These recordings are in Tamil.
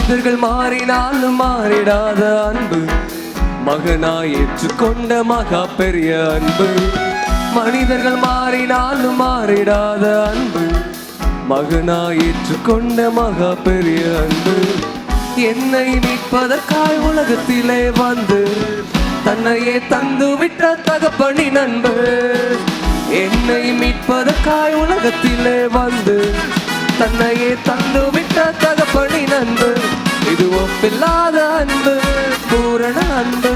மனிதர்கள் மாறினாலும் மாறிடாத அன்பு, மகனாய் ஏற்றுக்கொண்ட மகா பெரிய அன்பு. மனிதர்கள் மாறினாலும் மாறிடாத அன்பு, மகனாய் ஏற்றுக்கொண்ட மகா பெரிய அன்பு. என்னை மீட்பதற்காய் உலகத்திலே வந்து தன்னையே தந்து விட்ட தகப்பனின் அன்பு. என்னை மீட்பதற்காய் உலகத்திலே வந்து தன்னையே தந்து விட்ட தகப்பனின் அன்பு. இது ஒப்பில்லாத அன்பு, பூரண அன்பு.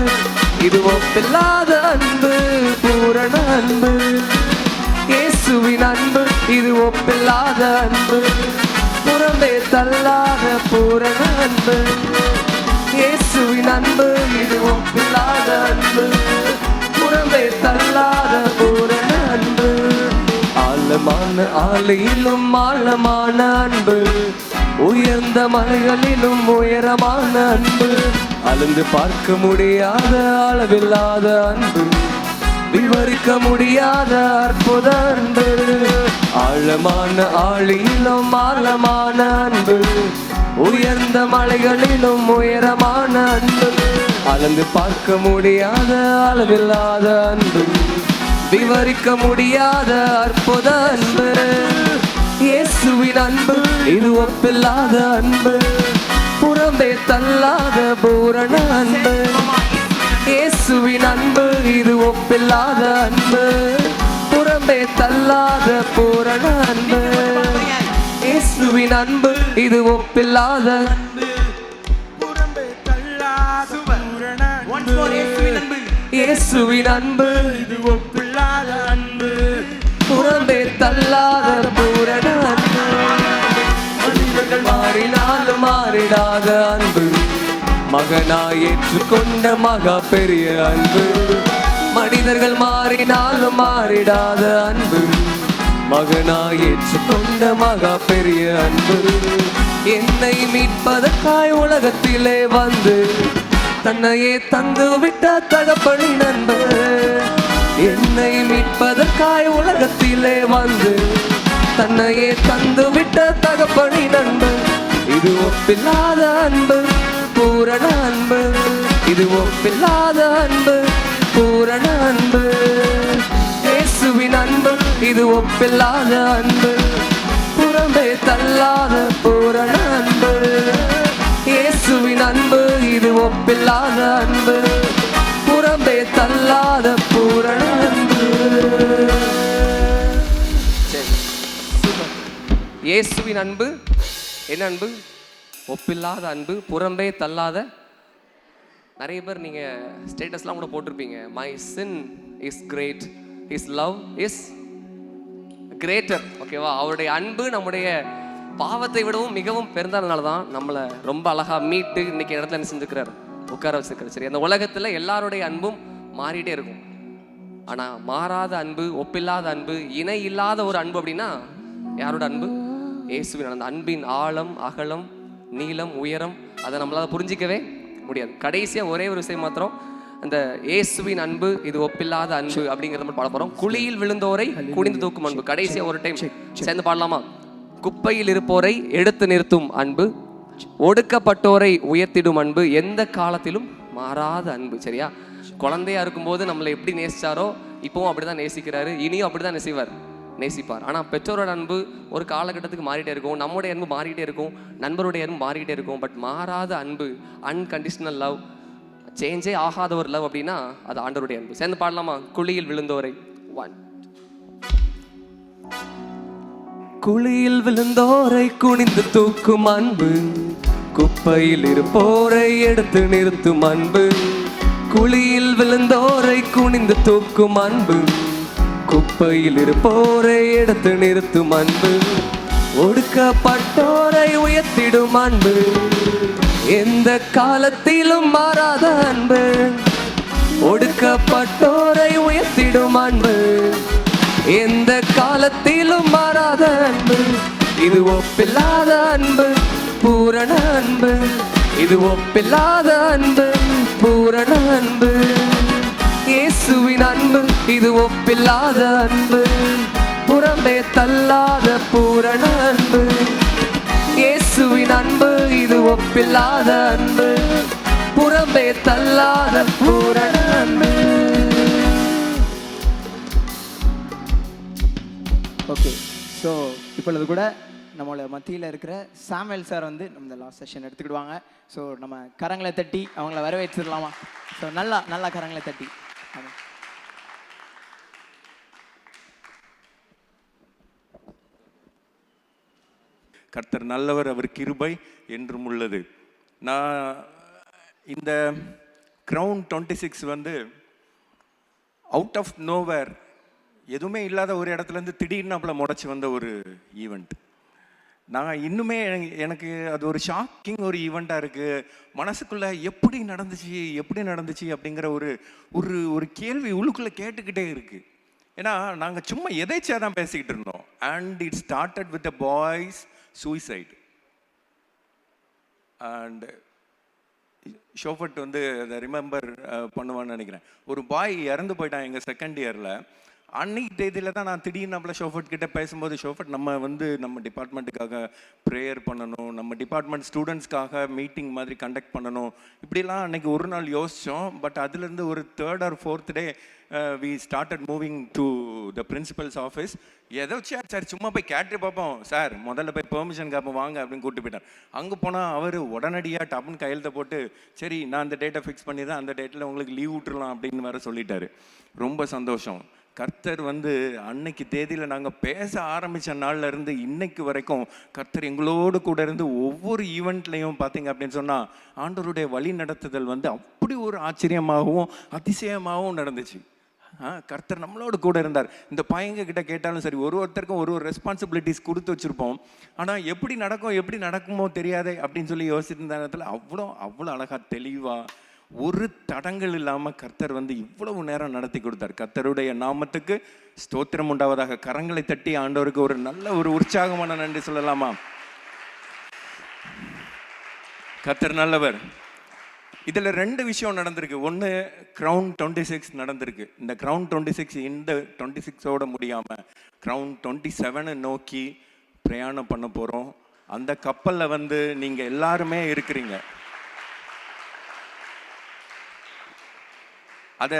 இது ஒப்பில்லாத அன்பு, பூரண அன்பு. இயேசுவின் அன்பு இது ஒப்பில்லாத அன்பு, புறம்பே தள்ளாத பூரண அன்பு. இயேசுவின் அன்பு இது ஒப்பில்லாத அன்பு, புறம்பே தள்ளாத பூரண அன்பு. ஆழமான ஆலையிலும் ஆழமான அன்பு, உயர்ந்த மலைகளிலும் உயரமான அன்பு. அளந்து பார்க்க முடியாத அளவில்லாத அன்பு, விவரிக்க முடியாத அற்புத அன்பு. ஆழமான ஆழியிலும் ஆழமான அன்பு, உயர்ந்த மலைகளிலும் உயரமான அன்பு. அளந்து பார்க்க முடியாத அளவில்லாத அன்பு, விவரிக்க முடியாத அற்புத அன்பு. இயேசுவின் அன்பு இது ஒப்பில்லாத அன்பு, புறம்பே தள்ளாத பூரண அன்பு. இயேசுவின் அன்பு இது ஒப்பில்லாத அன்பு, புறம்பே தள்ளாத பூரண அன்பு. இயேசுவின் அன்பு இது ஒப்பில்லாத அன்பு, புறம்பே தள்ளாத பூரண அன்பு. இயேசுவின் அன்பு இது ஒப்பில்லாத அன்பு, புறம்பே தள்ளாத பூரண அன்பு. மனிதர்கள் மாறினாலும் மாறிடாத அன்பு, மகனாய் ஏற்றுக்கொண்ட மகா பெரிய அன்பு. மனிதர்கள் மாறினாலும் மாறிடாத அன்பு, மகனாய் ஏற்றுக்கொண்ட மகா பெரிய அன்பு. என்னை மீட்பதற்காய் உலகத்திலே வந்து தன்னையே தந்து விட்ட தகப்பனின் அன்பு. என்னை மீட்பதற்காய் உலகத்திலே வந்து தன்னையே தந்து விட்ட தகப்பனின் அன்பு. இது ஒப்பில்லாத அன்பு, பூரண அன்பு. இது ஒப்பில்லாத அன்பு, பூரண அன்பு. இயேசுவின் அன்பு இது ஒப்பில்லாத அன்பு, புறம்பே தள்ளாத பூரண அன்பு. இயேசுவின் அன்பு இது ஒப்பில்லாத அன்பு, புறம்பே தள்ளாத பூரண அன்பு. இயேசுவின் அன்பு என்ன அன்பு? ஒப்பில்லாத அன்பு, புறம்பே தள்ளாத. நிறைய பேர் நீங்க ஸ்டேட்டஸ்லாம் கூட போட்டிருப்பீங்க, my sin is great, his love is greater. ஓகேவா? அவருடைய அன்பு நம்முடைய பாவத்தை விடவும் மிகவும் பெருந்தனால தான் நம்மளை ரொம்ப அழகா மீட்டு இன்னைக்கு இடத்துல என்ன செஞ்சுக்கிறார், உட்கார வச்சிருக்காரு. சரி, அந்த உலகத்துல எல்லாருடைய அன்பும் மாறிட்டே இருக்கும். ஆனா மாறாத அன்பு, ஒப்பில்லாத அன்பு, இணை இல்லாத ஒரு அன்பு அப்படின்னா யாரோட அன்பு? இயேசுவின். அந்த அன்பின் ஆழம், அகலம், நீளம், உயரம் அதை நம்மளால புரிஞ்சிக்கவே முடியாது. கடைசியா ஒரே ஒரு விஷயம் மாத்திரம், அந்த இயேசுவின் அன்பு இது ஒப்பில்லாத அன்பு அப்படிங்கிறத மட்டும் பாட போறோம். குழியில் விழுந்தோரை குனிந்து தூக்கும் அன்பு. கடைசியா ஒரு டைம் சேர்ந்து பாடலாமா? குப்பையில் இருப்போரை எடுத்து நிறுத்தும் அன்பு, ஒடுக்கப்பட்டோரை உயர்த்திடும் அன்பு, எந்த காலத்திலும் மாறாத அன்பு. சரியா? குழந்தையா இருக்கும்போது நம்மளை எப்படி நேசிச்சாரோ இப்பவும் அப்படிதான் நேசிக்கிறாரு, இனியும் அப்படிதான் நேசிப்பார். ஆனால் பெற்றோரோட அன்பு ஒரு காலகட்டத்துக்கு மாறிட்டே இருக்கும், நம்முடைய அன்பு மாறிட்டே இருக்கும், நண்பருடைய அன்பு மாறிட்டே இருக்கும். பட் மாறாத அன்பு, அன்கண்டிஷனல் லவ், சேஞ்சே ஆகாத ஒரு லவ் அப்படின்னா அது ஆண்டவருடைய அன்பு. சேர்ந்து பாடலாமா? குழியில் விழுந்தோரை. குழியில் விழுந்தோரை குனிந்து தூக்கும் அன்பு, குப்பையில் இருப்போரை எடுத்து நிறுத்தும் அன்பு. குழியில் விழுந்தோரை குனிந்து தூக்கும் அன்பு, குப்பையில் இருப்போரை எடுத்து நிறுத்தும் அன்பு. ஒடுக்கப்பட்டோரை உயர்த்திடும் அன்பு, எந்த காலத்திலும் மாறாத அன்பு. ஒடுக்கப்பட்டோரை உயர்த்திடும் அன்பு, எந்த காலத்திலும் மாறாத அன்பு. இது ஒப்பில்லாத அன்பு, பூரண அன்பு. இது ஒப்பில்லாத அன்பு, பூரண அன்பு. இயேசுவின் அன்பு இது ஒப்பில்லாத அன்பு, புறம்பே தள்ளாத பூரண அன்பு. இயேசுவின் அன்பு இது ஒப்பில்லாத அன்பு, புறம்பே தள்ளாத பூரண அன்பு. ஓகே, ஸோ இப்பொழுது கூட நம்மளோட மத்தியில் இருக்கிற சாமுவேல் சார் வந்து நம்ம இந்த லாஸ்ட் செஷன் எடுத்துக்கிடுவாங்க. ஸோ நம்ம கரங்களை தட்டி அவங்கள வரவேற்றிடலாமா? ஸோ நல்லா கரங்களை தட்டி. கர்த்தர் நல்லவர், அவர் கிருபை என்றும் உள்ளது. நான் இந்த கிரவுன் 26 வந்து அவுட் ஆஃப் நோவேர், எதுவுமே இல்லாத ஒரு இடத்துலேருந்து திடீர்னு அப்பல முடச்சி வந்த ஒரு ஈவெண்ட். நான் இன்னுமே எனக்கு அது ஒரு ஷாக்கிங் ஒரு ஈவெண்ட்டாக இருக்குது. மனசுக்குள்ளே எப்படி நடந்துச்சு அப்படிங்கிற ஒரு ஒரு ஒரு கேள்வி உள்ளுக்குள்ளே கேட்டுக்கிட்டே இருக்குது. ஏன்னா நாங்கள் சும்மா எதேச்சியாக தான் பேசிக்கிட்டு இருந்தோம். And it started with a boys suicide. And ஷோஃபர்ட் வந்து அதை ரிமெம்பர் பண்ணுவான்னு நினைக்கிறேன். ஒரு பாய் இறந்து போயிட்டான் எங்கள் செகண்ட் இயரில். அன்னைக்கு தேதியில் தான் நான் திடீர்னு நம்மள ஷோஃபர்ட் கிட்டே பேசும்போது, ஷோஃபர்ட் நம்ம டிபார்ட்மெண்ட்டுக்காக ப்ரேயர் பண்ணணும், நம்ம டிபார்ட்மெண்ட் ஸ்டூடெண்ட்ஸ்க்காக மீட்டிங் மாதிரி கண்டக்ட் பண்ணணும், இப்படிலாம் அன்றைக்கி ஒரு நாள் யோசித்தோம். பட் அதுலேருந்து ஒரு 3rd or 4th day we started moving to the principal's office. ஏதோ சார் சும்மா போய் கேட்டு பார்ப்போம், சார் முதல்ல போய் பெர்மிஷன் கேட்போம் வாங்க அப்படின்னு கூப்பிட்டு போயிட்டார். அங்கே போனால் அவர் உடனடியாக டப்புன்னு கையெழுத்த போட்டு, சரி நான் அந்த டேட்டை ஃபிக்ஸ் பண்ணி தான் அந்த டேட்டில் உங்களுக்கு லீவ் விட்டுறலாம் அப்படின்னு வேறு சொல்லிட்டாரு. ரொம்ப சந்தோஷம். கர்த்தர் வந்து அன்னைக்கு தேதியில் நாங்கள் பேச ஆரம்பித்த நாளில் இருந்து இன்னைக்கு வரைக்கும் கர்த்தர் எங்களோடு கூட இருந்து ஒவ்வொரு ஈவெண்ட்லையும் பார்த்தீங்க அப்படின்னு சொன்னால் ஆண்டவருடைய வழி நடத்துதல் வந்து அப்படி ஒரு ஆச்சரியமாகவும் அதிசயமாகவும் நடந்துச்சு. கர்த்தர் நம்மளோட கூட இருந்தார். இந்த பையங்க கிட்ட கேட்டாலும் சரி, ஒருத்தருக்கும் ஒரு ரெஸ்பான்சிபிலிட்டிஸ் கொடுத்து வச்சுருப்போம். ஆனால் எப்படி நடக்குமோ தெரியாதே அப்படின்னு சொல்லி யோசிச்சிருந்த நேரத்தில் அவ்வளோ அழகாக தெளிவாக ஒரு தடங்கள் இல்லாமல் கர்த்தர் வந்து இவ்வளவு நேரம் நடத்தி கொடுத்தார். கர்த்தருடைய நாமத்துக்கு ஸ்தோத்திரம் உண்டாவதாக. கரங்களை தட்டி ஆண்டவருக்கு ஒரு நல்ல ஒரு உற்சாகமான நன்றி சொல்லலாமா? கர்த்தர் நல்லவர். இதில் 2 விஷயம் நடந்திருக்கு. ஒன்று, கிரவுன் 26 நடந்திருக்கு. இந்த கிரவுன் 26 இந்த 26ஓட முடியாமல் கிரவுன் 27 நோக்கி பிரயாணம் பண்ண போகிறோம். அந்த கப்பலில் வந்து நீங்கள் எல்லாருமே இருக்கிறீங்க. அதை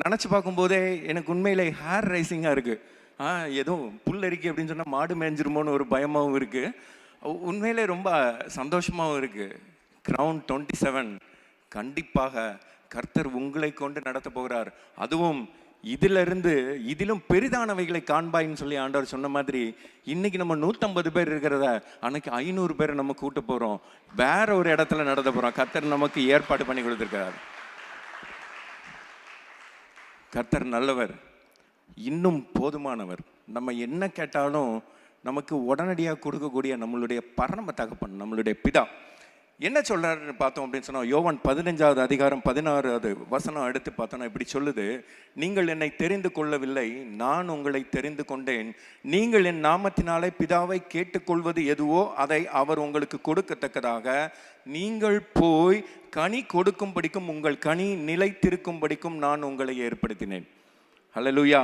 நினச்சி பார்க்கும்போதே எனக்கு உண்மையிலே ஹேர் ரைசிங்காக இருக்குது. எதுவும் புல் அரிக்கி அப்படின்னு சொன்னால் மாடு மேய்ஞ்சிருமோன்னு ஒரு பயமாகவும் இருக்குது. உண்மையிலே ரொம்ப சந்தோஷமாகவும் இருக்குது. கிரவுன் 27 கண்டிப்பாக கர்த்தர் உங்களை கொண்டு நடத்த போகிறார். அதுவும் இதிலும் பெரிதானவைகளை காண்பாயின்னு சொல்லி ஆண்டவர் சொன்ன மாதிரி இன்னைக்கு நம்ம 150 பேர் இருக்கிறத அன்னைக்கு 500 பேர் நம்ம கூட்ட போகிறோம். வேற ஒரு இடத்துல நடத்த போகிறோம். கர்த்தர் நமக்கு ஏற்பாடு பண்ணி கொடுத்துருக்கார். கர்த்தர் நல்லவர், இன்னும் போதுமானவர். நம்ம என்ன கேட்டாலும் நமக்கு உடனடியாக கொடுக்கக்கூடிய நம்மளுடைய பரம தகப்பன், நம்மளுடைய பிதா என்ன சொல்றாருன்னு பார்த்தோம் அப்படின்னு சொன்னால், யோவான் 15வது அதிகாரம் 16வது வசனம் எடுத்து பார்த்தோன்னா இப்படி சொல்லுது, நீங்கள் என்னை தெரிந்து கொள்ளவில்லை, நான் உங்களை தெரிந்து கொண்டேன். நீங்கள் என் நாமத்தினாலே பிதாவை கேட்டுக்கொள்வது எதுவோ அதை அவர் உங்களுக்கு கொடுக்கத்தக்கதாக நீங்கள் போய் கனி கொடுக்கும்படிக்கும் உங்கள் கனி நிலைத்திருக்கும்படிக்கும் நான் உங்களை ஏற்படுத்தினேன். ஹல்லேலூயா.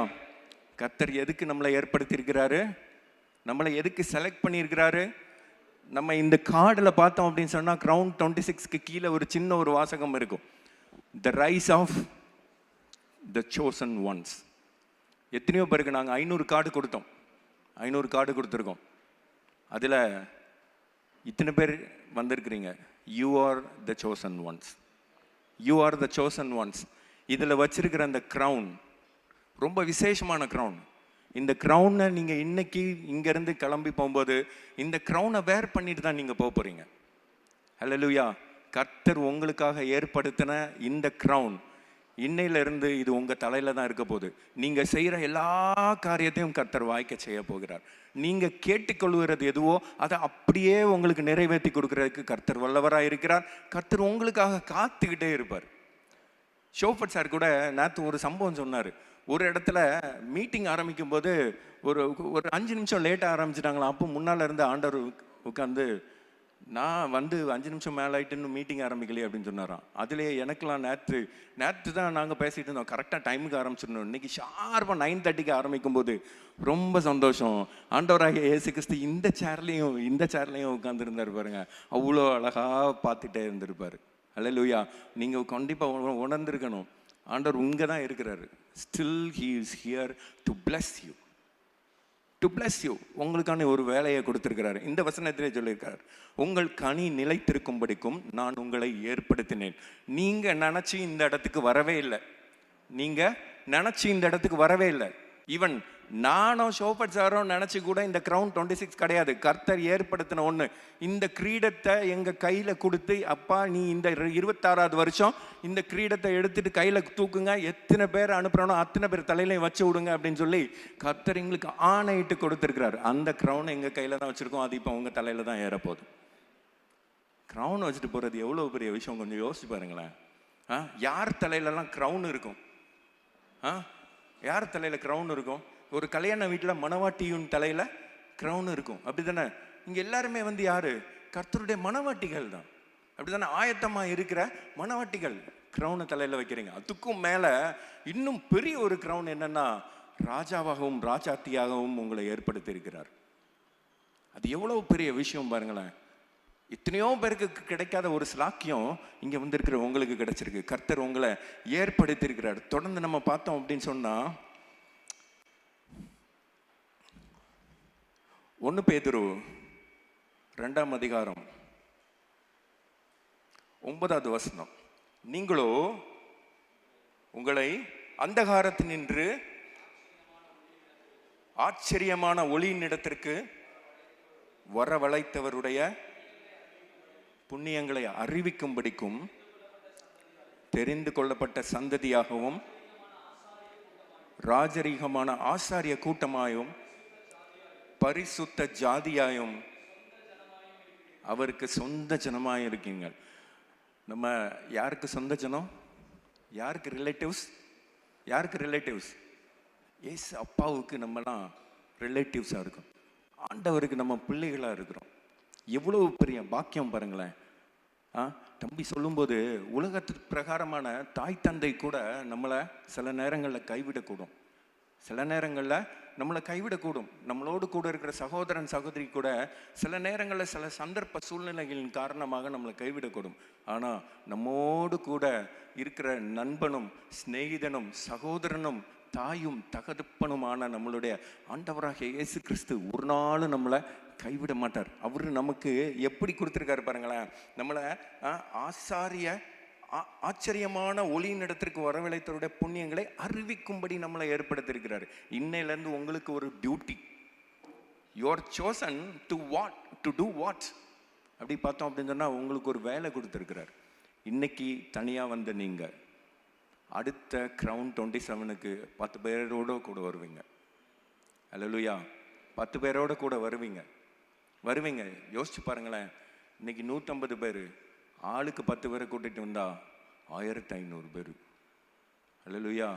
கர்த்தர் எதுக்கு நம்மளை ஏற்படுத்தியிருக்கிறாரு? நம்மளை எதுக்கு செலக்ட் பண்ணியிருக்கிறாரு? நம்ம இந்த கார்டில் பார்த்தோம் அப்படின்னு சொன்னால் கிரவுன் 26க்கு கீழே ஒரு சின்ன ஒரு வாசகம் இருக்கும், the rise of the chosen ones. எத்தனையோ பேருக்கு நாங்கள் 500 கார்டு கொடுத்தோம், 500 கார்டு கொடுத்துருக்கோம். அதில் இத்தனை பேர் வந்திருக்கிறீங்க. You are the chosen once, you are the chosen once. இதில் வச்சிருக்கிற அந்த க்ரௌன் ரொம்ப விசேஷமான க்ரௌன். இந்த க்ரௌனை நீங்கள் இன்னைக்கு இங்கேருந்து கிளம்பி போகும்போது இந்த க்ரௌனை வேர் பண்ணிட்டு தான் நீங்கள் போக போகிறீங்க. ஹல்லேலூயா. கர்த்தர் உங்களுக்காக ஏற்படுத்தின இந்த க்ரௌன் இன்னையிலிருந்து இது உங்கள் தலையில் தான் இருக்க போகுது. நீங்கள் செய்கிற எல்லா காரியத்தையும் கர்த்தர் வாய்க்க செய்ய போகிறார். நீங்கள் கேட்டுக்கொள்கிறது எதுவோ அதை அப்படியே உங்களுக்கு நிறைவேற்றி கொடுக்கறதுக்கு கர்த்தர் வல்லவராக இருக்கிறார். கர்த்தர் உங்களுக்காக காத்துக்கிட்டே இருப்பார். ஷோஃபர்ட் சார் கூட நேற்று ஒரு சம்பவம் சொன்னார். ஒரு இடத்துல மீட்டிங் ஆரம்பிக்கும் போது ஒரு 5 நிமிஷம் லேட்டாக ஆரம்பிச்சிட்டாங்களா. அப்போ முன்னால் இருந்து ஆண்டவர் உட்காந்து, நான் வந்து 5 நிமிஷம் மேலே ஆகிட்டு இன்னும் மீட்டிங் ஆரம்பிக்கலையே அப்படின்னு சொன்னாராம். அதுலேயே எனக்கெல்லாம் நேற்று தான் நாங்கள் பேசிகிட்டு இருந்தோம், கரெக்டாக டைமுக்கு ஆரம்பிச்சிடணும். இன்னைக்கு ஷார்ப்பாக 9:30க்கு ஆரம்பிக்கும் போது ரொம்ப சந்தோஷம். ஆண்டவராகிய இயேசு கிறிஸ்து இந்த சேர்லையும் உட்காந்துருந்தார் பாருங்க. அவ்வளோ அழகாக பார்த்துட்டே இருந்திருப்பார். அல்லேலூயா. நீங்கள் கண்டிப்பாக உணர்ந்திருக்கணும், ஆண்டவர் இங்கே தான் இருக்கிறாரு. Still he is here to bless you. To bless you. உங்களுக்கான ஒரு வேலையை கொடுத்திருக்கிறாரு. இந்த வசனத்திலே சொல்லியிருக்கார், உங்கள் கனி நிலைத்திருக்கும்படிக்கும் நான் உங்களை ஏற்படுத்தினேன். நீங்க நினைச்சு இந்த இடத்துக்கு வரவே இல்லை. ஈவன் நானும் ஷோபட் சாரும் நினைச்சு கூட இந்த கிரவுன் 26 கிடையாது, கர்த்தர் ஏற்படுத்தின ஒண்ணு. இந்த கிரீடத்தை எங்க கையில கொடுத்து, அப்பா நீ இந்த 26வது வருஷம் இந்த கிரீடத்தை எடுத்துட்டு கையில தூக்குங்க, எத்தனை பேர் அனுப்புறனோ அத்தனை பேர் தலையிலையும் வச்சு விடுங்க அப்படின்னு சொல்லி கர்த்தர் எங்களுக்கு ஆணையிட்டு கொடுத்திருக்கிறாரு. அந்த கிரவுன் எங்க கையில தான் வச்சிருக்கோம், அது இப்போ உங்க தலையில தான் ஏறப்போகுது. கிரவுன் வச்சுட்டு போறது எவ்வளவு பெரிய விஷயம், கொஞ்சம் யோசிச்சு பாருங்களேன். யார் தலையிலலாம் கிரவுன் இருக்கும்? யார் தலையில கிரவுன் இருக்கும்? ஒரு கல்யாண வீட்டில் மணவாட்டியின் தலையில கிரவுன் இருக்கும், அப்படிதானே? இங்க எல்லாருமே வந்து யாரு? கர்த்தருடைய மணவாட்டிகள் தான், அப்படிதானே? ஆயத்தமா இருக்கிற மணவாட்டிகள் கிரவுனை தலையில வைக்கிறீங்க. அதுக்கும் மேல இன்னும் பெரிய ஒரு கிரவுன் என்னன்னா, ராஜாவாகவும் ராஜாத்தியாகவும் உங்களை ஏற்படுத்தி இருக்கிறார். அது எவ்வளவு பெரிய விஷயம் பாருங்களேன். எத்தனையோ பேருக்கு கிடைக்காத ஒரு ஸ்லாக்கியம் இங்க வந்திருக்கிற உங்களுக்கு கிடைச்சிருக்கு. கர்த்தர் உங்களை ஏற்படுத்தி இருக்கிறார். தொடர்ந்து நம்ம பார்த்தோம் அப்படின்னு சொன்னா, 1 பேதுரு 2ஆம் அதிகாரம் 9வது வசனம், நீங்களோ உங்களை அந்தகாரத்தினின்று ஆச்சரியமான ஒளியின் இடத்திற்கு வரவழைத்தவருடைய புண்ணியங்களை அறிவிக்கும்படிக்கும் தெரிந்து கொள்ளப்பட்ட சந்ததியாகவும் ராஜரீகமான ஆசாரிய கூட்டமாயும் பரிசுத்த ஜாதியாயும் அவருக்கு சொந்த ஜனமாயும் இருக்கீங்க. நம்ம யாருக்கு சொந்த ஜனம்? யாருக்கு ரிலேட்டிவ்ஸ்? ஏசு அப்பாவுக்கு நம்மலாம் ரிலேட்டிவ்ஸாக இருக்கும். ஆண்டவருக்கு நம்ம பிள்ளைகளாக இருக்கிறோம். எவ்வளவு பெரிய பாக்கியம் பாருங்களேன். தம்பி சொல்லும்போது, உலகத்துக்கு பிரகாரமான தாய் தந்தை கூட நம்மளை சில நேரங்களில் கைவிடக்கூடும். நம்மளோடு கூட இருக்கிற சகோதரன் சகோதரி கூட சில நேரங்களில் சில சந்தர்ப்ப சூழ்நிலைகளின் காரணமாக நம்மளை கைவிடக்கூடும். ஆனால் நம்மோடு கூட இருக்கிற நண்பனும் சிநேகிதனும் சகோதரனும் தாயும் தகப்பனுமான நம்மளுடைய ஆண்டவராகிய இயேசு கிறிஸ்து ஒரு நாள் நம்மளை கைவிட மாட்டார். அவரு நமக்கு எப்படி கொடுத்துருக்காரு பாருங்களேன். நம்மளை ஆச்சரியமான ஒளியின் இடத்திற்கு வரவழைத்தவருடைய புண்ணியங்களை அறிவிக்கும்படி நம்மளை ஏற்படுத்தியிருக்கிறார். இன்னையிலேருந்து உங்களுக்கு ஒரு duty. You are chosen to do what அப்படி பார்த்தோம் அப்படின்னு சொன்னால், உங்களுக்கு ஒரு வேலை கொடுத்துருக்கிறார். இன்னைக்கு தனியாக வந்த நீங்கள் அடுத்த கிரவுன் 27க்கு 10 பேரோட கூட வருவீங்க. அல்லேலூயா. 10 பேரோட கூட வருவீங்க. யோசிச்சு பாருங்களேன். இன்னைக்கு 150 பேர், ஆளுக்கு 10 பேரை கூட்டிட்டு வந்தா 1500 பேர். அல்லேலூயா.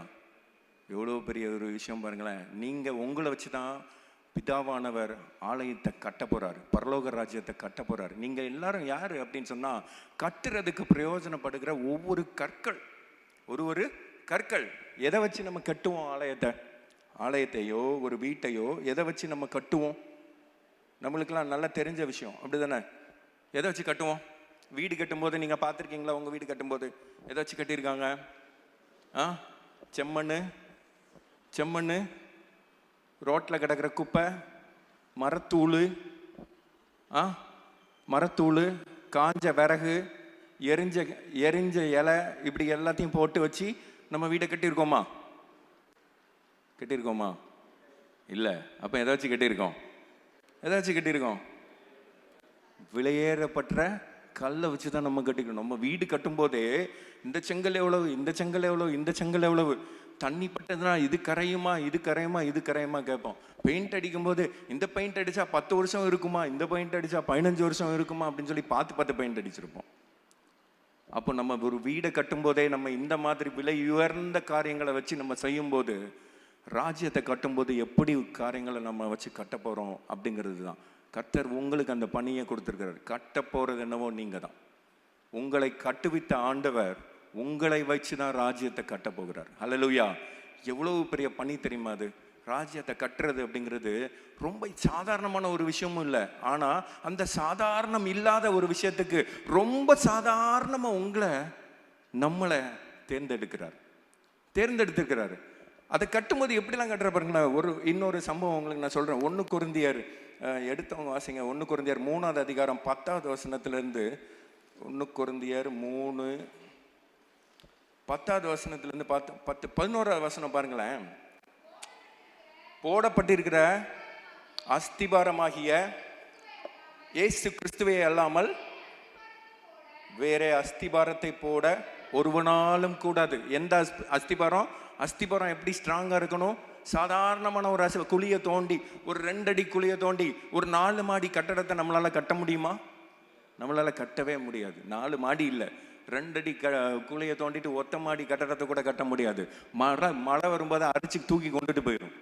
எவ்வளோ பெரிய ஒரு விஷயம் பாருங்களேன். நீங்கள் உங்களை வச்சு தான் பிதாவானவர் ஆலயத்தை கட்ட போறாரு, பரலோக ராஜ்யத்தை கட்ட போறாரு. நீங்கள் எல்லாரும் யாரு அப்படின்னு சொன்னா, கட்டுறதுக்கு பிரயோஜனப்படுகிற ஒவ்வொரு கற்கள். எதை வச்சு நம்ம கட்டுவோம்? ஆலயத்தையோ ஒரு வீட்டையோ எதை வச்சு நம்ம கட்டுவோம்? நம்மளுக்கெல்லாம் நல்லா தெரிஞ்ச விஷயம், அப்படிதானே? எதை வச்சு கட்டுவோம்? வீடு கட்டும்போது நீங்கள் பார்த்துருக்கீங்களா? உங்கள் வீடு கட்டும்போது எதை வச்சு கட்டியிருக்காங்க? செம்மண், ரோட்டில் கிடக்கிற குப்பை, மரத்தூள், காஞ்ச விறகு, எரிஞ்ச இலை, இப்படி எல்லாத்தையும் போட்டு வச்சு நம்ம வீடை கட்டியிருக்கோமா? இல்லை. அப்போ எதை வச்சு கட்டியிருக்கோம்? விலையேறப்பட்ட கல்லை வச்சு தான் நம்ம கட்டிக்கணும். நம்ம வீடு கட்டும்போதே இந்த செங்கல் எவ்வளவு, தண்ணி பட்டதுன்னா இது கரையுமா கேட்போம். பெயிண்ட் அடிக்கும்போது இந்த பெயிண்ட் அடித்தா 10 வருஷம் இருக்குமா, இந்த பெயிண்ட் அடித்தா 15 வருஷம் இருக்குமா அப்படின்னு சொல்லி பார்த்து பெயிண்ட் அடிச்சிருப்போம். அப்போ நம்ம ஒரு வீடை கட்டும்போதே நம்ம இந்த மாதிரி விலை உயர்ந்த காரியங்களை வச்சு நம்ம செய்யும்போது, ராஜ்யத்தை கட்டும்போது எப்படி காரியங்களை நம்ம வச்சு கட்ட போகிறோம் அப்படிங்கிறது தான். கர்த்தர் உங்களுக்கு அந்த பணியை கொடுத்துருக்கிறார். கட்ட போகிறது என்னவோ நீங்கள் தான். உங்களை கட்டுவித்த ஆண்டவர் உங்களை வச்சு தான் ராஜ்யத்தை கட்ட போகிறார். ஹல்லேலூயா! எவ்வளவு பெரிய பணி தெரியுமா அது? ராஜ்யத்தை கட்டுறது அப்படிங்கிறது ரொம்ப சாதாரணமான ஒரு விஷயமும் இல்லை. ஆனால் அந்த சாதாரணம் இல்லாத ஒரு விஷயத்துக்கு ரொம்ப சாதாரணமாக நம்மளை தேர்ந்தெடுத்திருக்கிறாரு. அதை கட்டும்போது எப்படிலாம் கட்டுற பாருங்களேன். இன்னொரு சம்பவம் உங்களுக்கு நான் சொல்கிறேன். 1 கொரிந்தியர் எடுத்தவங்க வாசிங்க. 1 கொரிந்தியர் 3ஆவது அதிகாரம் 10வது வசனத்திலேருந்து 1 கொரிந்தியர் 3 10வது வசனத்திலேருந்து 11வது வசனம் பாருங்களேன். போடப்பட்டிருக்கிற அஸ்திபாரமாகிய இயேசு கிறிஸ்துவே அல்லாமல் வேற அஸ்திபாரத்தை போட ஒருவனாலும் கூடாது. எந்த அஸ்திபாரம் எப்படி ஸ்ட்ராங்கா இருக்கணும்? சாதாரணமான ஒரு குழியை தோண்டி, ஒரு 2 அடி குழியை தோண்டி ஒரு 4 மாடி கட்டடத்தை நம்மளால கட்ட முடியுமா? நம்மளால கட்டவே முடியாது. 4 மாடி இல்லை, 2 அடி குழியை தோண்டிட்டு ஒத்த மாடி கட்டடத்தை கூட கட்ட முடியாது. மழை வரும்போது அரிச்சு தூக்கி கொண்டுட்டு போயிடும்.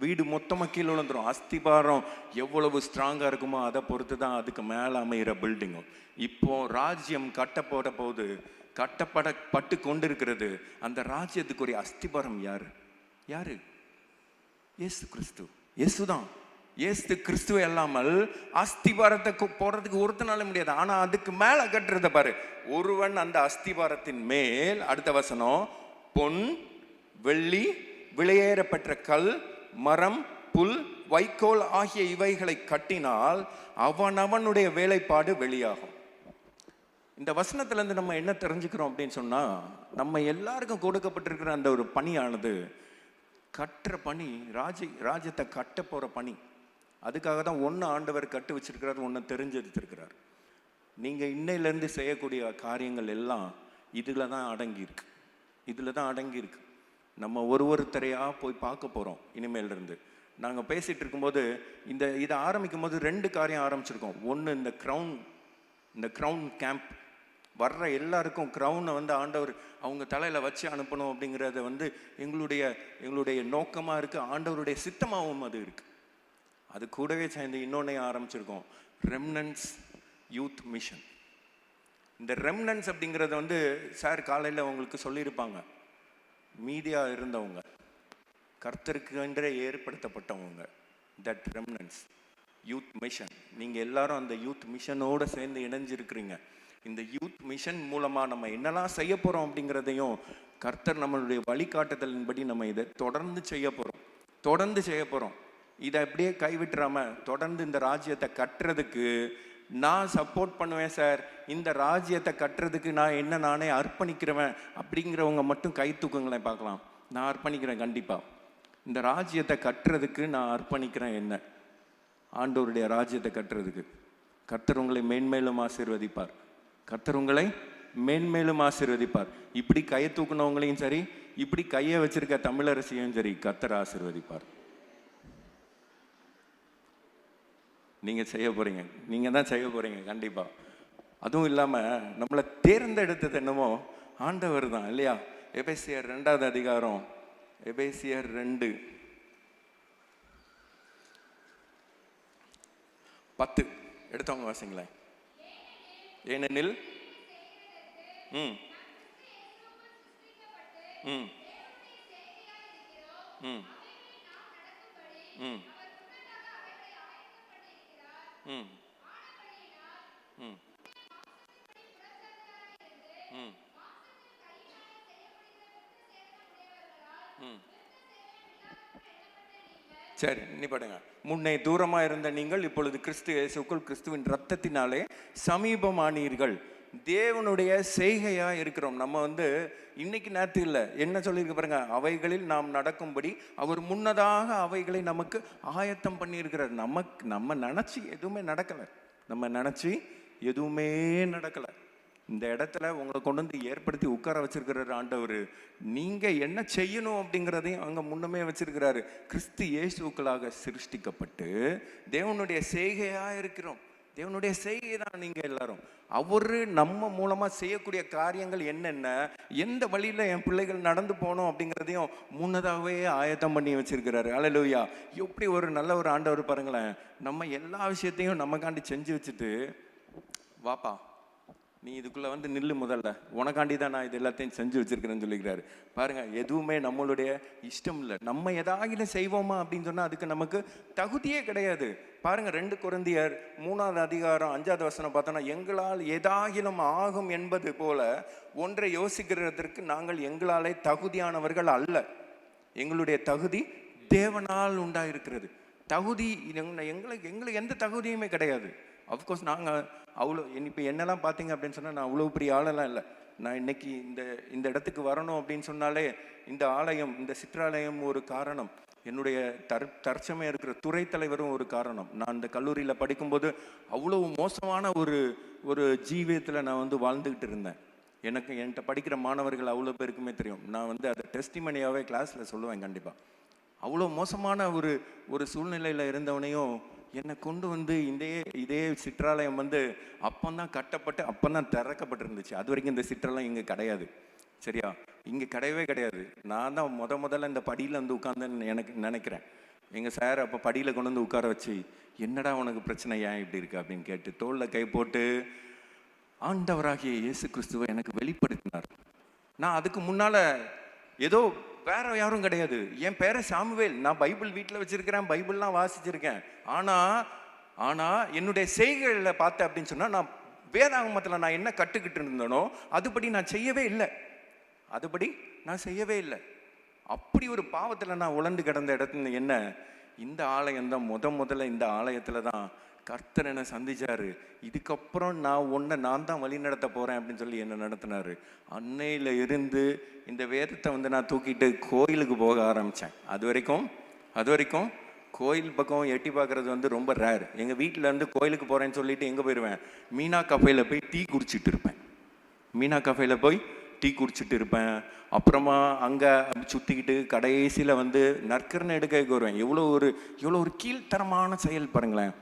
வீடு மொத்தமாக கீழே விழுந்துடும். அஸ்திபாரம் எவ்வளவு ஸ்ட்ராங்காக இருக்குமோ அதை பொறுத்து தான் அதுக்கு மேலே அமைகிற பில்டிங்கும். இப்போ ராஜ்யம் கட்டப்பட்டு கொண்டிருக்கிறது. அந்த ராஜ்யத்துக்குரிய அஸ்திபாரம் யாரு? இயேசு கிறிஸ்து. இயேசுதான். இயேசு கிறிஸ்துவ இல்லாமல் அஸ்திபாரத்தை போடுறதுக்கு ஒருத்தனால முடியாது. ஆனா அதுக்கு மேல கட்டுறத பாரு. ஒருவன் அந்த அஸ்திபாரத்தின் மேல், அடுத்த வசனம், பொன் வெள்ளி விலையேறப்பெற்ற கல் மரம் புல் வைக்கோல் ஆகிய இவைகளை கட்டினால் அவனுடைய வேலைப்பாடு வெளியாகும். இந்த வசனத்துல இருந்து நம்ம என்ன தெரிஞ்சுக்கிறோம் அப்படின்னு சொன்னா, நம்ம எல்லாருக்கும் கொடுக்கப்பட்டிருக்கிற அந்த ஒரு பணியானது கட்டுற பணி, ராஜ்யத்தை கட்ட போற பணி. அதுக்காக தான் ஒன்று ஆண்டவர் கட்டு வச்சிருக்கிறார், ஒன்று தெரிஞ்செடுத்திருக்கிறார். நீங்க இன்னையிலேருந்து செய்யக்கூடிய காரியங்கள் எல்லாம் இதுல தான் அடங்கியிருக்கு. நம்ம ஒருத்தரையா போய் பார்க்க போறோம். இனிமேல் இருந்து நாங்கள் பேசிட்டு இருக்கும்போது இதை ஆரம்பிக்கும் போது 2 காரியம் ஆரம்பிச்சிருக்கோம். ஒன்று, இந்த க்ரௌன் கேம்ப் வர்ற எல்லாருக்கும் க்ரௌனை ஆண்டவர் அவங்க தலையில வச்சு அனுப்பணும் அப்படிங்கிறத எங்களுடைய நோக்கமா இருக்கு, ஆண்டவருடைய சித்தமாகவும் அது இருக்கு. அது கூடவே சேர்ந்து இன்னொன்னையும் ஆரம்பிச்சிருக்கோம், ரெம்னன்ஸ் யூத் மிஷன். இந்த ரெம்னன்ஸ் அப்படிங்கிறத சார் காலையில் உங்களுக்கு சொல்லியிருப்பாங்க. மீதியா இருந்தவங்க, கர்த்தருக்கு என்றே ஏற்படுத்தப்பட்டவங்க, தட் ரெம்னன்ஸ் யூத் மிஷன். நீங்கள் எல்லாரும் அந்த யூத் மிஷனோடு சேர்ந்து இணைஞ்சிருக்கிறீங்க. இந்த யூத் மிஷன் மூலமாக நம்ம என்னெல்லாம் செய்ய போகிறோம் அப்படிங்கிறதையும் கர்த்தர் நம்மளுடைய வழிகாட்டுதலின்படி நம்ம இதை தொடர்ந்து செய்ய போகிறோம். இதை அப்படியே கைவிட்டுறாம தொடர்ந்து இந்த ராஜ்யத்தை கட்டுறதுக்கு நான் சப்போர்ட் பண்ணுவேன் சார், இந்த ராஜ்யத்தை கட்டுறதுக்கு நான் நானே அர்ப்பணிக்கிறவன் அப்படிங்கிறவங்க மட்டும் கை தூக்குங்களேன் பார்க்கலாம். நான் அர்ப்பணிக்கிறேன், கண்டிப்பாக இந்த ராஜ்யத்தை கட்டுறதுக்கு நான் அர்ப்பணிக்கிறேன். என்ன ஆண்டவருடைய ராஜ்யத்தை கட்டுறதுக்கு கர்த்தர் உங்களை மேன்மேலும் ஆசீர்வதிப்பார். இப்படி கையை தூக்குனவங்களையும் சரி, இப்படி கையை வச்சிருக்க தமிழரசியும் சரி, கர்த்தர் ஆசீர்வதிப்பார். நீங்கள் தான் செய்ய போறீங்க கண்டிப்பா. அதுவும் இல்லாம நம்மளை தேர்ந்தெடுத்தது என்னமோ ஆண்டவர் தான், இல்லையா? எபேசியர் 2வது அதிகாரம், எபேசியர் 2:10 எடுத்தவங்க வாசிங்களேன். ஏனெனில் ம் ம் ம் ம் ம் ம் ம் ம் சரி, நீ பாடுங்க. முன்னே தூரமா இருந்த நீங்கள் இப்பொழுது கிறிஸ்து இயேசுக்குள் கிறிஸ்துவின் இரத்தத்தினாலே சமீபமானீர்கள். தேவனுடைய செய்கையா இருக்கிறோம். நம்ம இன்னைக்கு நேரத்து இல்லை, என்ன சொல்லியிருக்கு பாருங்க, அவைகளில் நாம் நடக்கும்படி அவர் முன்னதாக அவைகளை நமக்கு ஆயத்தம் பண்ணி இருக்கிறார். நம்ம நினைச்சு எதுவுமே நடக்கல. இந்த இடத்துல உங்களை கொண்டு ஏற்படுத்தி உட்கார வச்சிருக்கிறாரு ஆண்டவர். நீங்க என்ன செய்யணும் அப்படிங்கிறதையும் அங்க முன்னமே வச்சிருக்கிறாரு. கிறிஸ்து இயேசுக்களாக சிருஷ்டிக்கப்பட்டு தேவனுடைய செய்கையா இருக்கிறோம். தேவனுடைய செய்கை தான் நீங்கள் எல்லாரும். அவரு நம்ம மூலமா செய்யக்கூடிய காரியங்கள் என்னென்ன, எந்த வழியில என் பிள்ளைகள் நடந்து போகணும் அப்படிங்கிறதையும் முன்னதாகவே ஆயத்தம் பண்ணி வச்சிருக்கிறாரு. அல்லேலூயா. எப்படி ஒரு நல்ல ஒரு ஆண்டவர் பாருங்களேன். நம்ம எல்லா விஷயத்தையும் நமக்காண்டி செஞ்சு வச்சுட்டு, வாப்பா நீ இதுக்குள்ள வந்து நில்லு, முதல்ல உனக்காண்டி தான் நான் இது எல்லாத்தையும் செஞ்சு வச்சிருக்கிறேன்னு சொல்லிக்கிறாரு. பாருங்க, எதுவுமே நம்மளுடைய இஷ்டம் இல்லை. நம்ம எதாவது செய்வோமா அப்படின்னு சொன்னா அதுக்கு நமக்கு தகுதியே கிடையாது. பாருங்க, 2 கொரிந்தியர் 3ஆம் அதிகாரம் 5ஆவது வசனம் பார்த்தோன்னா, எங்களால் எதாகிலும் ஆகும் என்பது போல ஒன்றை யோசிக்கிறதற்கு நாங்கள் எங்களாலே தகுதியானவர்கள் அல்ல. எங்களுடைய தகுதி தேவனால் உண்டாயிருக்கிறது. தகுதி எங்களுக்கு எந்த தகுதியுமே கிடையாது. அஃப்கோர்ஸ் நாங்கள் அவ்வளோ இப்போ என்னெல்லாம் பார்த்தீங்க அப்படின்னு சொன்னால், நான் அவ்வளோ பெரிய ஆளெல்லாம் இல்லை. நான் இன்னைக்கு இந்த இடத்துக்கு வரணும் அப்படின்னு சொன்னாலே இந்த ஆலயம், இந்த சிற்றாலயம் ஒரு காரணம். என்னுடைய தற்சமயம் இருக்கிற துறை தலைவரும் ஒரு காரணம். நான் இந்த கல்லூரியில் படிக்கும்போது அவ்வளோ மோசமான ஒரு ஜீவியத்தில் நான் வந்து வாழ்ந்துக்கிட்டு இருந்தேன். என்கிட்ட படிக்கிற மாணவர்கள் அவ்வளோ பேருக்குமே தெரியும். நான் வந்து அதை டெஸ்டிமனியாகவே கிளாஸில் சொல்லுவேன். கண்டிப்பாக அவ்வளோ மோசமான ஒரு சூழ்நிலையில் இருந்தவனையும் என்னை கொண்டு வந்து இதே சிற்றாலயம் வந்து அப்பந்தான் கட்டப்பட்டு அப்பந்தான் திறக்கப்பட்டிருந்துச்சு. அது வரைக்கும் இந்த சிற்றாலயம் இங்கே கிடையாது. சரியா, இங்கே கிடையவே கிடையாது. நான் தான் முதல்ல இந்த படியில் வந்து உட்கார்ந்தேன்னு எனக்கு நினைக்கிறேன். எங்கள் சார் அப்போ படியில் கொண்டு வந்து உட்கார வச்சு, என்னடா உனக்கு பிரச்சனை, ஏன் இப்படி இருக்கு அப்படின்னு கேட்டு தோளில் கை போட்டு ஆண்டவராகிய இயேசு கிறிஸ்துவை எனக்கு வெளிப்படுத்தினார். நான் அதுக்கு முன்னால் ஏதோ வேற யாரும் கிடையாது. என் பேரை சாமுவேல். நான் பைபிள் வீட்டில் வச்சிருக்கிறேன், பைபிள்லாம் வாசிச்சிருக்கேன். ஆனா என்னுடைய செய்கைகளில் பார்த்தேன் அப்படின்னு சொன்னால், நான் வேதாகமத்தில் நான் என்ன கட்டுக்கிட்டு இருந்தேனோ அதுபடி நான் செய்யவே இல்லை. அப்படி ஒரு பாவத்தில் நான் உழந்து கிடந்த இடத்துல என்ன, இந்த ஆலயம் தான் முதல்ல இந்த ஆலயத்தில் தான் கர்த்தர் என்னை சந்திச்சாரு. இதுக்கப்புறம் நான் தான் வழி நடத்த போறேன் அப்படின்னு சொல்லி என்னை நடத்தினாரு. அன்னையில இருந்து இந்த வேதத்தை வந்து நான் தூக்கிட்டு கோயிலுக்கு போக ஆரம்பிச்சேன். அது வரைக்கும் கோயில் பக்கம் எட்டி பார்க்கறது வந்து ரொம்ப ரேர். எங்க வீட்டில இருந்து கோயிலுக்கு போறேன்னு சொல்லிட்டு எங்க போயிடுவேன், மீனா கஃபேல போய் டீ குடிச்சிட்டு இருப்பேன். அப்புறமா அங்கே சுற்றிக்கிட்டு கடைசியில் வந்து நற்கரணை எடுக்க வருவேன். எவ்வளோ ஒரு கீழ்த்தரமான செயல் பாருங்களேன்.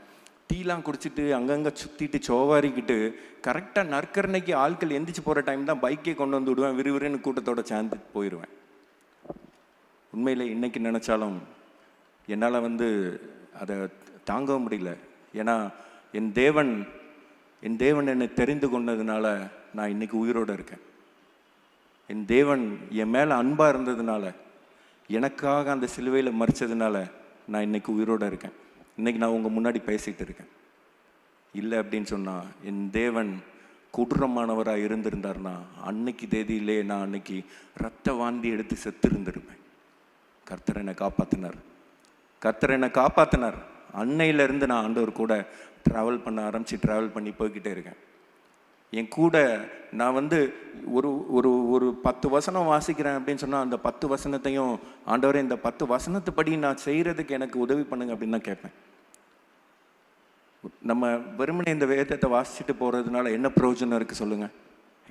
டீலாம் குடிச்சிட்டு அங்கங்கே சுற்றிட்டு சோவாரிக்கிட்டு கரெக்டாக நற்கரணைக்கு ஆட்கள் எந்திரிச்சு போகிற டைம் தான் பைக்கே கொண்டு வந்து விடுவேன். விறுவிறுன்னு கூட்டத்தோட சேர்ந்து போயிடுவேன். உண்மையில் இன்னைக்கு நினச்சாலும் என்னால் வந்து அதை தாங்கவும் முடியல. ஏன்னா என் தேவன் என்னை தெரிந்து கொண்டதுனால நான் இன்னைக்கு உயிரோடு இருக்கேன். என் தேவன் என் மேலே அன்பாக இருந்ததுனால, எனக்காக அந்த சிலுவையில் மறிச்சதுனால நான் இன்னைக்கு உயிரோடு இருக்கேன். இன்னைக்கு நான் உங்கள் முன்னாடி பேசிகிட்டு இருக்கேன். இல்லை அப்படின்னு சொன்னால், என் தேவன் கொடூரமானவராக இருந்திருந்தார்னா அன்னைக்கு தேதியிலே நான் அன்னைக்கு ரத்த வாந்தி எடுத்து செத்து இருந்திருப்பேன். கர்த்தர் என்னை காப்பாற்றினார். அன்னையிலேருந்து நான் ஆண்டவர் கூட ட்ராவல் பண்ணி போய்கிட்டே இருக்கேன். என் கூட நான் வந்து ஒரு 10 வசனம் வாசிக்கிறேன் அப்படின்னு சொன்னால், அந்த 10 வசனத்தையும் ஆண்டவரே இந்த 10 வசனத்துப்படி நான் செய்கிறதுக்கு எனக்கு உதவி பண்ணுங்க அப்படின்னு தான் கேட்பேன். நம்ம வெறுமனே இந்த வேதத்தை வாசிச்சுட்டு போகிறதுனால என்ன பிரயோஜனம் இருக்குது சொல்லுங்கள்?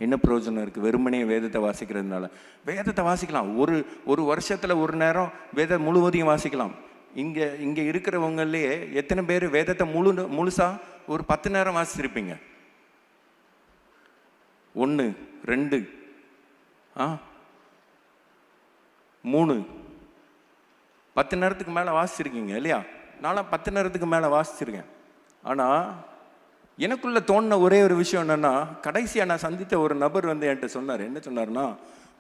என்ன பிரயோஜனம் இருக்குது? வெறுமனே வேதத்தை வாசிக்கிறதுனால வேதத்தை வாசிக்கலாம். ஒரு வருஷத்தில் ஒரு நேரம் வேதம் முழுவதையும் வாசிக்கலாம். இங்கே இருக்கிறவங்களே எத்தனை பேர் வேதத்தை முழுசா ஒரு 10 நேரம் வாசிச்சிருப்பீங்க? 1 2 3 10 நேரத்துக்கு மேலே வாசிச்சிருக்கீங்க இல்லையா? நான்லாம் 10 நேரத்துக்கு மேலே வாசிச்சிருக்கேன். ஆனால் எனக்குள்ள தோணின ஒரே ஒரு விஷயம் என்னன்னா, கடைசியாக நான் சந்தித்த ஒரு நபர் வந்து என்கிட்ட சொன்னார். என்ன சொன்னார்னா,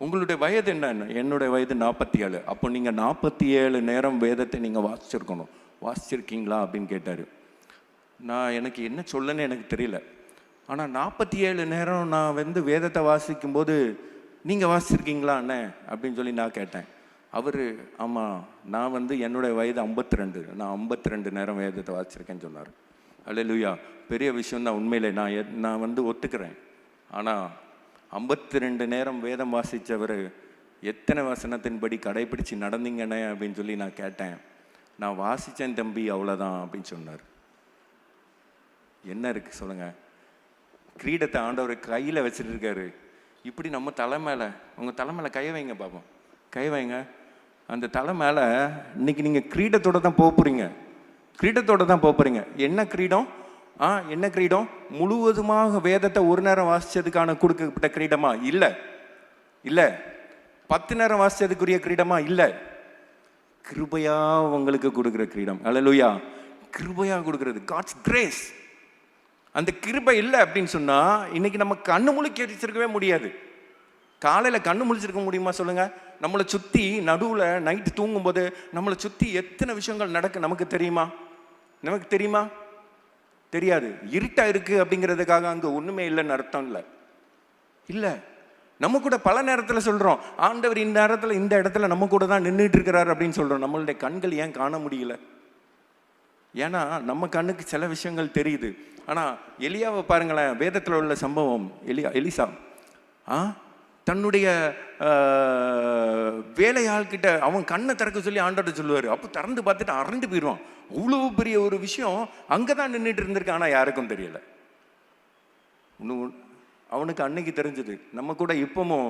உங்களுடைய வயது என்ன? என்னுடைய வயது 47. அப்போ நீங்கள் 47 நேரம் வேதத்தை நீங்கள் வாசிச்சிருக்கீங்களா அப்படின்னு கேட்டார். எனக்கு என்ன சொல்லன்னு எனக்கு தெரியல. ஆனால் 47 நேரம் நான் வந்து வேதத்தை வாசிக்கும்போது நீங்கள் வாசிச்சிருக்கீங்களா அண்ணே அப்படின்னு சொல்லி நான் கேட்டேன். அவர் ஆமாம், நான் வந்து என்னுடைய வயது 52, நான் 52 நேரம் வேதத்தை வாசிச்சிருக்கேன்னு சொன்னார். அல்லேலூயா, பெரிய விஷயம் தான் உண்மையிலே. நான் வந்து ஒத்துக்கிறேன். ஆனால் 52 நேரம் வேதம் வாசித்தவர் எத்தனை வசனத்தின்படி கடைபிடிச்சு நடந்தீங்கண்ணே அப்படின்னு சொல்லி நான் கேட்டேன். நான் வாசித்தேன் தம்பி, அவ்வளோதான் அப்படின்னு சொன்னார். என்ன இருக்குது சொல்லுங்கள்? கிரீடத்தை ஆண்டவர் கையில் வச்சுட்டு இருக்காரு. இப்படி நம்ம தலை மேலே, உங்கள் தலை மேலே கை வைங்க பார்ப்போம். கை வைங்க. அந்த தலை மேலே இன்னைக்கு நீங்கள் கிரீடத்தோடு தான் போக போகிறீங்க. என்ன கிரீடம்? என்ன கிரீடம்? முழுவதுமாக வேதத்தை ஒரு நேரம் வாசிச்சதுக்கான கொடுக்கப்பட்ட கிரீடமா? இல்லை இல்லை. 10 நேரம் வாசிச்சதுக்குரிய கிரீடமா? இல்லை. கிருபையா உங்களுக்கு கொடுக்குற கிரீடம். அல்லேலூயா. கிருபையா கொடுக்கிறது, காட்ஸ் கிரேஸ். அந்த கிருபை இல்லை அப்படின்னு சொன்னா இன்னைக்கு நம்ம கண்ணு முழுக்கி அடிச்சிருக்கவே முடியாது. காலையில கண்ணு முழிச்சிருக்க முடியுமா சொல்லுங்க? நம்மளை சுத்தி நடுவுல நைட்டு தூங்கும்போது நம்மளை சுத்தி எத்தனை விஷயங்கள் நடக்கு நமக்கு தெரியுமா? நமக்கு தெரியுமா? தெரியாது. இருட்டா இருக்கு அப்படிங்கிறதுக்காக அங்க ஒண்ணுமே இல்லைன்னு அர்த்தம் இல்லை. இல்லை, நம்ம கூட பல நேரத்தில் சொல்றோம், ஆண்டவர் இந்த நேரத்தில் இந்த இடத்துல நம்ம கூட தான் நின்றுட்டு இருக்கிறார் அப்படின்னு சொல்றோம். நம்மளுடைய கண்கள் ஏன் காண முடியல? ஏன்னா நம்ம கண்ணுக்கு சில விஷயங்கள் தெரியுது. ஆனா எலியாவை பாருங்களேன், வேதத்தில் உள்ள சம்பவம். எலிசா தன்னுடைய வேலையாள்கிட்ட அவன் கண்ணை திறக்க சொல்லி ஆண்டவர்கிட்ட சொல்லுவார். அப்போ திறந்து பார்த்துட்டு அரண்டு போயிடுவான். அவ்வளோ பெரிய ஒரு விஷயம் அங்கே தான் நின்றுட்டு இருந்திருக்கு. ஆனால் யாருக்கும் தெரியல. அவனுக்கு அன்னைக்கு தெரிஞ்சது. நம்ம கூட இப்பவும்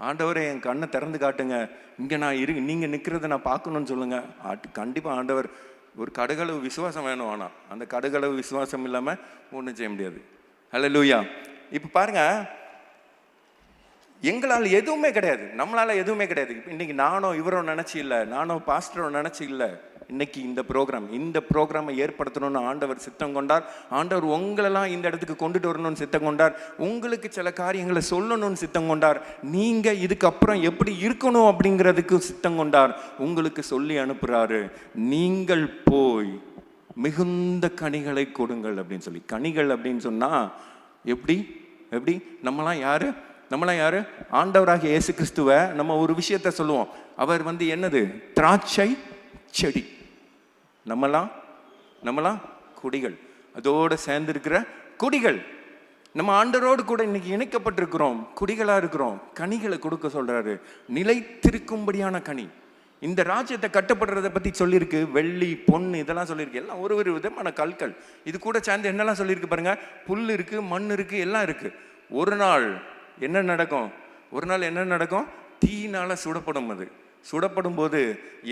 ஆண்டவரே என் கண்ணை திறந்து காட்டுங்க, இங்கே நான் நீங்கள் நிற்கிறத நான் பார்க்கணும்னு சொல்லுங்க. கண்டிப்பாக ஆண்டவர் ஒரு கடுகளவு விசுவாசம் வேணும். ஆனால் அந்த கடுகளவு விசுவாசம் இல்லாமல் ஒன்றும் செய்ய முடியாது. அல்லேலூயா. இப்போ பாருங்க, எங்களால் எதுவுமே கிடையாது, நம்மளால எதுவுமே கிடையாது. இன்னைக்கு நானோ இவரோ நினைச்சு இல்லை, நானோ பாஸ்டரோ நினைச்சு இல்லை. இன்னைக்கு இந்த ப்ரோக்ராமை ஏற்படுத்தணும்னு ஆண்டவர் சித்தம் கொண்டார். ஆண்டவர் உங்களெல்லாம் இந்த இடத்துக்கு கொண்டுட்டு வரணும்னு சித்தம் கொண்டார். உங்களுக்கு சில காரியங்களை சொல்லணும்னு சித்தம் கொண்டார். நீங்க இதுக்கப்புறம் எப்படி இருக்கணும் அப்படிங்கிறதுக்கு சித்தம் கொண்டார். உங்களுக்கு சொல்லி அனுப்புறாரு, நீங்கள் போய் மிகுந்த கனிகளை கொடுங்கள் அப்படின்னு சொல்லி. கனிகள் அப்படின்னு சொன்னா எப்படி? நம்மளாம் யாரு? ஆண்டவராகிய இயேசு கிறிஸ்துவை நம்ம ஒரு விஷயத்த சொல்லுவோம், அவர் என்னது? திராட்சை செடி. நம்மளாம் கொடிகள், அதோட சேர்ந்து இருக்கிற கொடிகள். நம்ம ஆண்டவரோடு கூட இன்னைக்கு இணைக்கப்பட்டிருக்கிறோம், கொடிகளா இருக்கிறோம். கனிகளை கொடுக்க சொல்றாரு, நிலைத்திருக்கும்படியான கனி. இந்த ராஜ்யத்தை கட்டப்படுறதை பத்தி சொல்லியிருக்கு. வெள்ளி பொண்ணு இதெல்லாம் சொல்லியிருக்கு. எல்லாம் ஒரு விதமான கற்கள். இது கூட சேர்ந்து என்னெல்லாம் சொல்லியிருக்கு பாருங்க. புல் இருக்கு, மண் இருக்கு, எல்லாம் இருக்கு. ஒரு நாள் என்ன நடக்கும்? தீயினால சுடப்படும். அது சுடப்படும் போது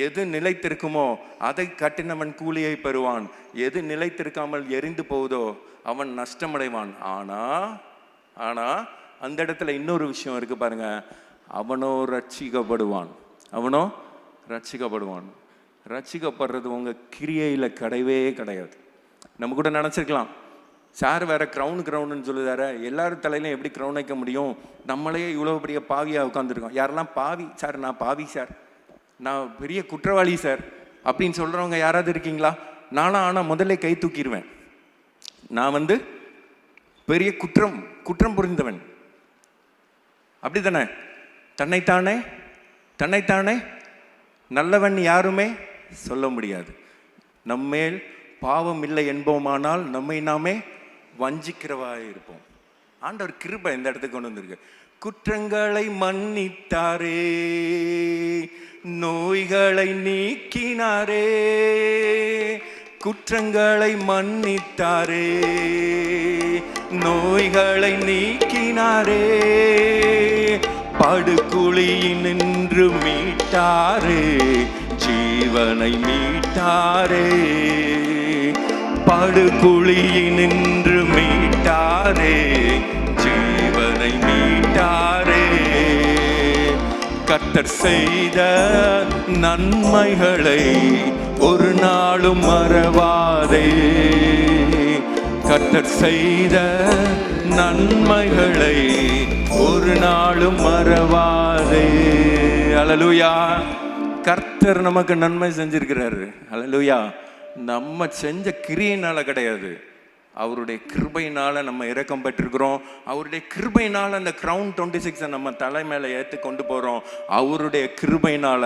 எது நிலைத்திருக்குமோ அதை கட்டினவன் கூலியை பெறுவான். எது நிலைத்திருக்காமல் எரிந்து போகுதோ அவன் நஷ்டமடைவான். ஆனா அந்த இடத்துல இன்னொரு விஷயம் இருக்கு பாருங்க. அவனோ ரட்சிக்கப்படுவான். ரட்சிக்கப்படுறது உங்க கிரியையில கிடையாது. நம்ம கூட நினைச்சிருக்கலாம், சார் வேற க்ரௌன்னு சொல்லுதார, எல்லாரும் தலையிலையும் எப்படி க்ரௌன் வைக்க முடியும்? நம்மளே இவ்வளோ பெரிய பாவியாக உட்காந்துருக்கோம். யாரெல்லாம் பாவி சார், நான் பாவி சார், நான் பெரிய குற்றவாளி சார் அப்படின்னு சொல்கிறவங்க யாராவது இருக்கீங்களா? ஆனால் முதல்ல கை தூக்கிடுவேன். நான் பெரிய குற்றம் புரிந்தவன். அப்படி தானே? தன்னைத்தானே நல்லவன் யாருமே சொல்ல முடியாது. நம்மேல் பாவம் இல்லை என்போமானால் நம்மை நாமே வஞ்சிக்கிறவாய் இருப்போம். ஆண்டவர் கிருபை இந்த இடத்துக்கு கொண்டு வந்திருக்கு. குற்றங்களை மன்னித்தாரே, நோய்களை நீக்கினாரே. குற்றங்களை மன்னித்தாரே, நோய்களை நீக்கினாரே. படுகுழியினின்று மீட்டாரே, ஜீவனை மீட்டாரே. படுகுழியினின்று மீட்டாரே, ஜீவனை மீட்டாரே. கர்த்தர் செய்த நன்மைகளை ஒரு நாளும் மறவாதே. கர்த்தர் செய்த நன்மைகளை ஒரு நாளும் மறவாதே. அல்லேலூயா. கர்த்தர் நமக்கு நன்மை செஞ்சிருக்கிறாரு. அல்லேலூயா. நம்ம செஞ்ச கிரியையினால கிடையாது, அவருடைய கிருபையினால நம்ம இரக்கம் பெற்றிருக்கிறோம். அவருடைய கிருபையினால அந்த கிரவுன் 26 நம்ம தலை மேல ஏற்றி கொண்டு போறோம். அவருடைய கிருபையினால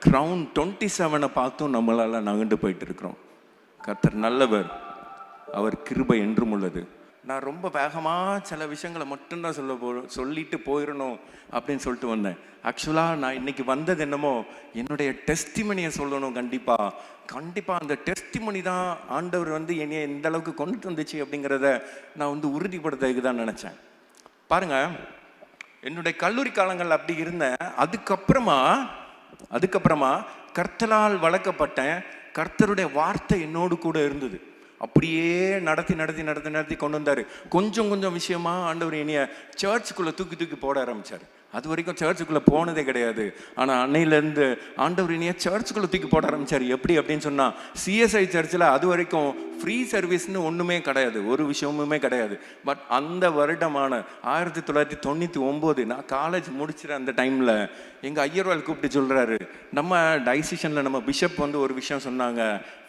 கிரவுன் 27 பார்த்தும் நம்மளால நகண்டு போயிட்டு இருக்கிறோம். கர்த்தர் நல்லவர், அவர் கிருபை என்றும் உள்ளது. நான் ரொம்ப வேகமாக சில விஷயங்களை மட்டும்தான் சொல்லிட்டு போயிடணும் அப்படின்னு சொல்லிட்டு வந்தேன். ஆக்சுவலாக நான் இன்னைக்கு வந்தது என்னமோ என்னுடைய டெஸ்டிமனியை சொல்லணும். கண்டிப்பாக அந்த டெஸ்டிமனி தான் ஆண்டவர் என்னைய எந்த அளவுக்கு கொண்டுட்டு வந்துச்சு அப்படிங்கிறத நான் உறுதிப்படுத்துறதுக்கு தான் நினச்சேன். பாருங்க, என்னுடைய கல்லூரி காலங்கள் அப்படி இருந்தேன். அதுக்கப்புறமா கர்த்தரால் வளர்க்கப்பட்டேன். கர்த்தருடைய வார்த்தை என்னோடு கூட இருந்தது. அப்படியே நடத்தி நடத்தி நடத்தி நடத்தி கொண்டு வந்தார். கொஞ்சம் கொஞ்சம் விஷயமா ஆண்டவர் என்னைய சர்ச்சுக்குள்ளே தூக்கி தூக்கி போட ஆரம்பித்தார். அது வரைக்கும் சர்ச்சுக்குள்ளே போனதே கிடையாது. ஆனால் அன்னையிலேருந்து ஆண்டவர் என்னைய சர்ச்சுக்குள்ளே தூக்கி போட ஆரம்பித்தார். எப்படி அப்படின்னு சொன்னால், சிஎஸ்ஐ சர்ச்சில் அது வரைக்கும் ஃப்ரீ சர்வீஸ்னு ஒன்றுமே கிடையாது, ஒரு விஷயமுமே கிடையாது. பட் அந்த வருடமான 1999 நான் காலேஜ் முடிச்சிட அந்த டைமில் எங்கள் ஐயர்வால் கூப்பிட்டு சொல்கிறாரு, நம்ம டைசிஷனில் நம்ம பிஷப் வந்து ஒரு விஷயம் சொன்னாங்க,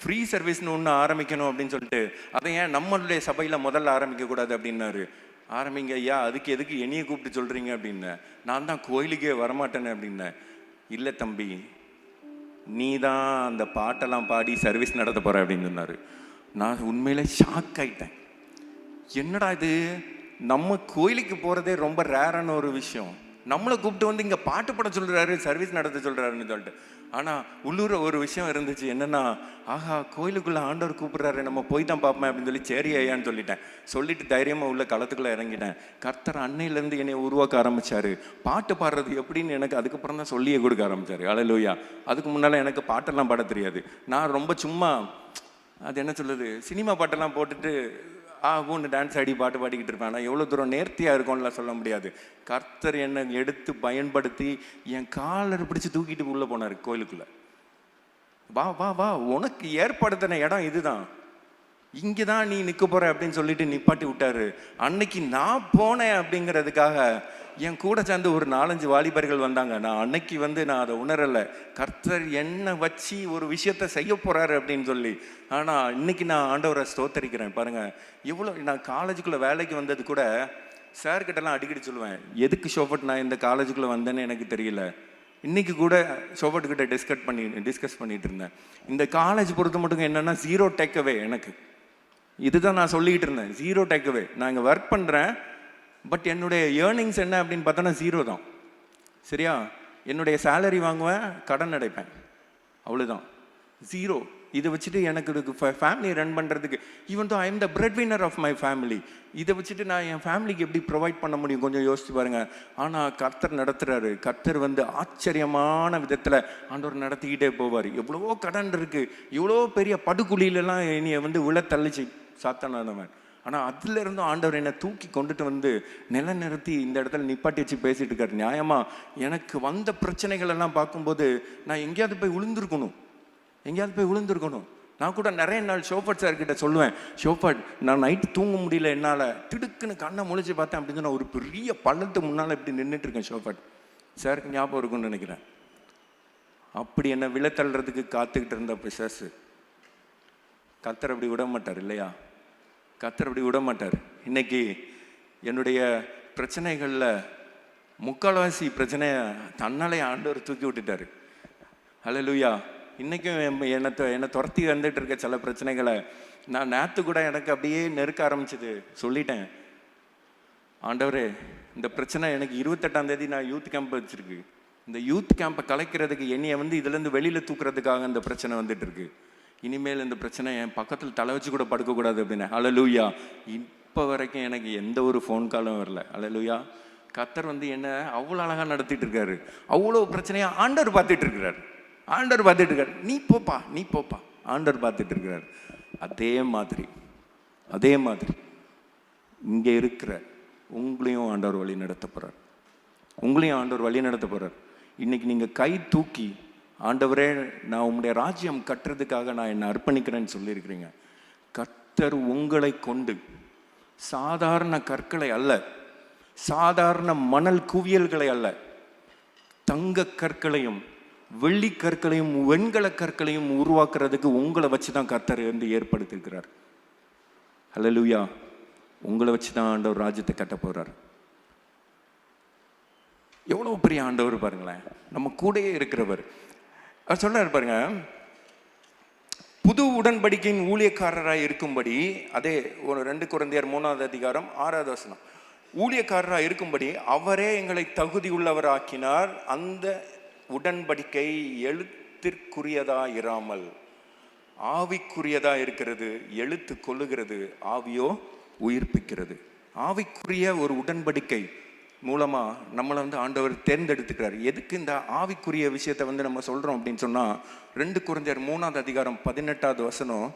ஃப்ரீ சர்வீஸ்னு ஒன்று ஆரம்பிக்கணும் அப்படின்னு சொல்லிட்டு, அதை ஏன் நம்மளுடைய சபையில் முதல்ல ஆரம்பிக்கக்கூடாது அப்படின்னாரு. ஆரம்பிங்க ஐயா, அதுக்கு எதுக்கு என்னையை கூப்பிட்டு சொல்கிறீங்க அப்படின்னேன். நான் தான் கோயிலுக்கே வரமாட்டேன்னு அப்படின்னேன். இல்லை தம்பி, நீ தான் அந்த பாட்டெல்லாம் பாடி சர்வீஸ் நடத்த போகிற அப்படின்னு சொன்னார். நான் உண்மையிலே ஷாக் ஆகிட்டேன். என்னடா இது, நம்ம கோயிலுக்கு போகிறதே ரொம்ப ரேரான ஒரு விஷயம், நம்மளை கூப்பிட்டு வந்து இங்கே பாட்டு பாட சொல்கிறாரு, சர்வீஸ் நடத்த சொல்கிறாருன்னு சொல்லிட்டு. ஆனால் உள்ளூர ஒரு விஷயம் இருந்துச்சு, என்னென்னா, ஆஹா கோயிலுக்குள்ளே ஆண்டவர் கூப்பிட்றாரு, நம்ம போய் தான் பார்ப்போம் அப்படின்னு சொல்லி சரி ஐயான்னு சொல்லிட்டு தைரியமாக உள்ள களத்துக்குள்ளே இறங்கிட்டேன். கர்த்தர் அன்னையிலேருந்து என்னை உருவாக்க ஆரம்பித்தார். பாட்டு பாடுறது எப்படின்னு எனக்கு அதுக்கப்புறம் தான் சொல்லியே கொடுக்க ஆரம்பித்தார். அல்லேலூயா. அதுக்கு முன்னால் எனக்கு பாட்டெல்லாம் பாட தெரியாது. நான் ரொம்ப சும்மா, அது என்ன சொல்லுது, சினிமா பாட்டெல்லாம் போட்டுட்டு ஒன்று டான்ஸ் ஆடி பாட்டு பாடிக்கிட்டு இருப்பேன். ஆனால் எவ்வளோ தூரம் நேர்த்தியாக இருக்கும்லாம் சொல்ல முடியாது. கர்த்தர் என்னை எடுத்து பயன்படுத்தி என் காலரை பிடிச்சி தூக்கிட்டு உள்ளே போனார் கோயிலுக்குள்ளே. வா வா வா, உனக்கு ஏற்படுத்தின இடம் இதுதான், இங்கே தான் நீ நிற்க போகிற அப்படின்னு சொல்லிட்டு நிப்பாட்டி விட்டாரு. அன்னைக்கு நான் போனேன் அப்படிங்கிறதுக்காக என் கூட சேர்ந்து ஒரு 4-5 வாலிபர்கள் வந்தாங்க. நான் அன்னைக்கு வந்து நான் அதை உணரலை, கர்த்தர் என்னை வச்சு ஒரு விஷயத்த செய்ய போகிறாரு அப்படின்னு சொல்லி. ஆனால் இன்னைக்கு நான் ஆண்டவரை ஸ்தோத்தரிக்கிறேன். பாருங்கள், எவ்வளோ நான் காலேஜுக்குள்ளே வேலைக்கு வந்தது கூட சார்கிட்டலாம் அடிக்கடி சொல்லுவேன், எதுக்கு ஷோபட் நான் இந்த காலேஜுக்குள்ளே வந்தேன்னு எனக்கு தெரியல. இன்றைக்கி கூட ஷோபட்டுக்கிட்ட டிஸ்கஸ் பண்ணிகிட்டு இருந்தேன். இந்த காலேஜ் பொறுத்த மட்டும் என்னென்னா 0 டேக்அவே. எனக்கு இதுதான் நான் சொல்லிக்கிட்டு இருந்தேன், 0 டேக்அவே. நான் இங்கே ஒர்க் பண்ணுறேன், பட் என்னுடைய ஏர்னிங்ஸ் என்ன அப்படின்னு பார்த்தோன்னா 0 தான். சரியா? என்னுடைய சேலரி வாங்குவேன், கடன் அடைப்பேன், அவ்வளோதான், 0. இதை வச்சுட்டு எனக்கு ஃபேமிலி ரன் பண்ணுறதுக்கு, even though I am the breadwinner of my family, இதை வச்சுட்டு நான் என் ஃபேமிலிக்கு எப்படி ப்ரொவைட் பண்ண முடியும், கொஞ்சம் யோசிச்சு பாருங்கள். ஆனால் கர்த்தர் நடத்துகிறாரு. கர்த்தர் வந்து ஆச்சரியமான விதத்தில் ஆண்டவர் நடத்திக்கிட்டே போவார். எவ்வளவோ கடன் இருக்குது, இவ்வளோ பெரிய படுகுழியிலலாம் என்னைய வந்து விழ தள்ளிச்சு சாத்தானவன். ஆனால் அதுலேருந்தும் ஆண்டவர் என்னை தூக்கி கொண்டுட்டு வந்து நிலைநிறுத்தி இந்த இடத்துல நிப்பாட்டி வச்சு பேசிகிட்டு இருக்காரு. நியாயமாக எனக்கு வந்த பிரச்சனைகள் எல்லாம் பார்க்கும்போது நான் எங்கேயாவது போய் விழுந்திருக்கணும். நான் கூட நிறைய நாள் ஷோபட் சார்கிட்ட சொல்லுவேன், ஷோபட் நான் நைட்டு தூங்க முடியல, என்னால் திடுக்குன்னு கண்ணை முழிச்சு பார்த்தேன் அப்படின்னு சொன்னால் ஒரு பெரிய பள்ளத்து முன்னால் இப்படி நின்றுட்டுருக்கேன். ஷோபட் சாருக்கு ஞாபகம் இருக்குன்னு நினைக்கிறேன். அப்படி என்னை விழத்தள்ளுறதுக்கு காத்துக்கிட்டு இருந்த பிசாசு கர்த்தர் அப்படி விட மாட்டார் இல்லையா? கர்த்தர் அப்படி விட மாட்டார். இன்னைக்கு என்னுடைய பிரச்சனைகளில் முக்கால்வாசி பிரச்சனையை தன்னாலே ஆண்டவர் தூக்கி விட்டுட்டாரு. அல்லேலூயா. இன்றைக்கும் என்னை துரத்தி வந்துட்டு இருக்க சில பிரச்சனைகளை நான் நேற்று கூட எனக்கு அப்படியே நெருக்க ஆரம்பிச்சது. சொல்லிட்டேன், ஆண்டவரே இந்த பிரச்சனை எனக்கு 28ஆம் தேதி நான் யூத் கேம்ப் வச்சுருக்கு, இந்த யூத் கேம்பை கலைக்கிறதுக்கு என்னையை வந்து இதுலேருந்து வெளியில் தூக்குறதுக்காக இந்த பிரச்சனை வந்துட்டு இருக்கு. இனிமேல் இந்த பிரச்சனை என் பக்கத்தில் தலை வச்சு கூட படுக்கக்கூடாது அப்படின்னு. அல்லேலூயா. இப்போ வரைக்கும் எனக்கு எந்த ஒரு ஃபோன் காலும் வரல. அல்லேலூயா. கர்த்தர் வந்து என்ன அவ்வளோ அழகாக நடத்திட்டு இருக்காரு. அவ்வளோ பிரச்சனையாக ஆண்டவர் பார்த்துட்டு இருக்கிறார். நீ போப்பா ஆண்டவர் பார்த்துட்டு இருக்கிறார். அதே மாதிரி இங்கே இருக்கிற உங்களையும் ஆண்டவர் வழி நடத்த போகிறார். இன்னைக்கு நீங்கள் கை தூக்கி, ஆண்டவரே நான் உங்களுடைய ராஜ்யம் கட்டுறதுக்காக நான் என்னை அர்ப்பணிக்கிறேன்னு சொல்லியிருக்கிறீங்க. கர்த்தர் உங்களை கொண்டு சாதாரண கற்களை அல்ல, சாதாரண மணல் குவியல்களை அல்ல, தங்க கற்களையும் வெள்ளி கற்களையும் வெண்கல கற்களையும் உருவாக்குறதுக்கு உங்களை வச்சு தான் கர்த்தர் வந்து ஏற்படுத்தியிருக்கிறார். அல்லேலூயா. உங்களை வச்சு தான் ஆண்டவர் ராஜ்யத்தை கட்ட போகிறார். எவ்வளோ பெரிய ஆண்டவர் பாருங்களேன், நம்ம கூடயே இருக்கிறவர். அவர் சொல்றாரு பாருங்க, புது உடன்படிக்கையின் ஊழியக்காரராக இருக்கும்படி, அதே ஒரு 2 கொரிந்தியர் 3ஆம் அதிகாரம் 6ஆவது வசனம், ஊழியக்காரராக இருக்கும்படி அவரே எங்களை தகுதி உள்ளவராக்கினார். அந்த உடன்படிக்கை எழுத்திற்குரியதா இராமல் ஆவிக்குரியதா இருக்கிறது. எழுத்து கொல்லுகிறது, ஆவியோ உயிர்ப்பிக்கிறது. ஆவிக்குரிய ஒரு உடன்படிக்கை மூலமா நம்மளை வந்து ஆண்டவர் தேர்ந்தெடுத்துக்கிறார். எதுக்கு இந்த ஆவிக்குரிய விஷயத்தை வந்து நம்ம சொல்றோம் அப்படின்னு சொன்னா, 2 கொரிந்தியர் 3ஆம் அதிகாரம் 18ஆவது வசனம்,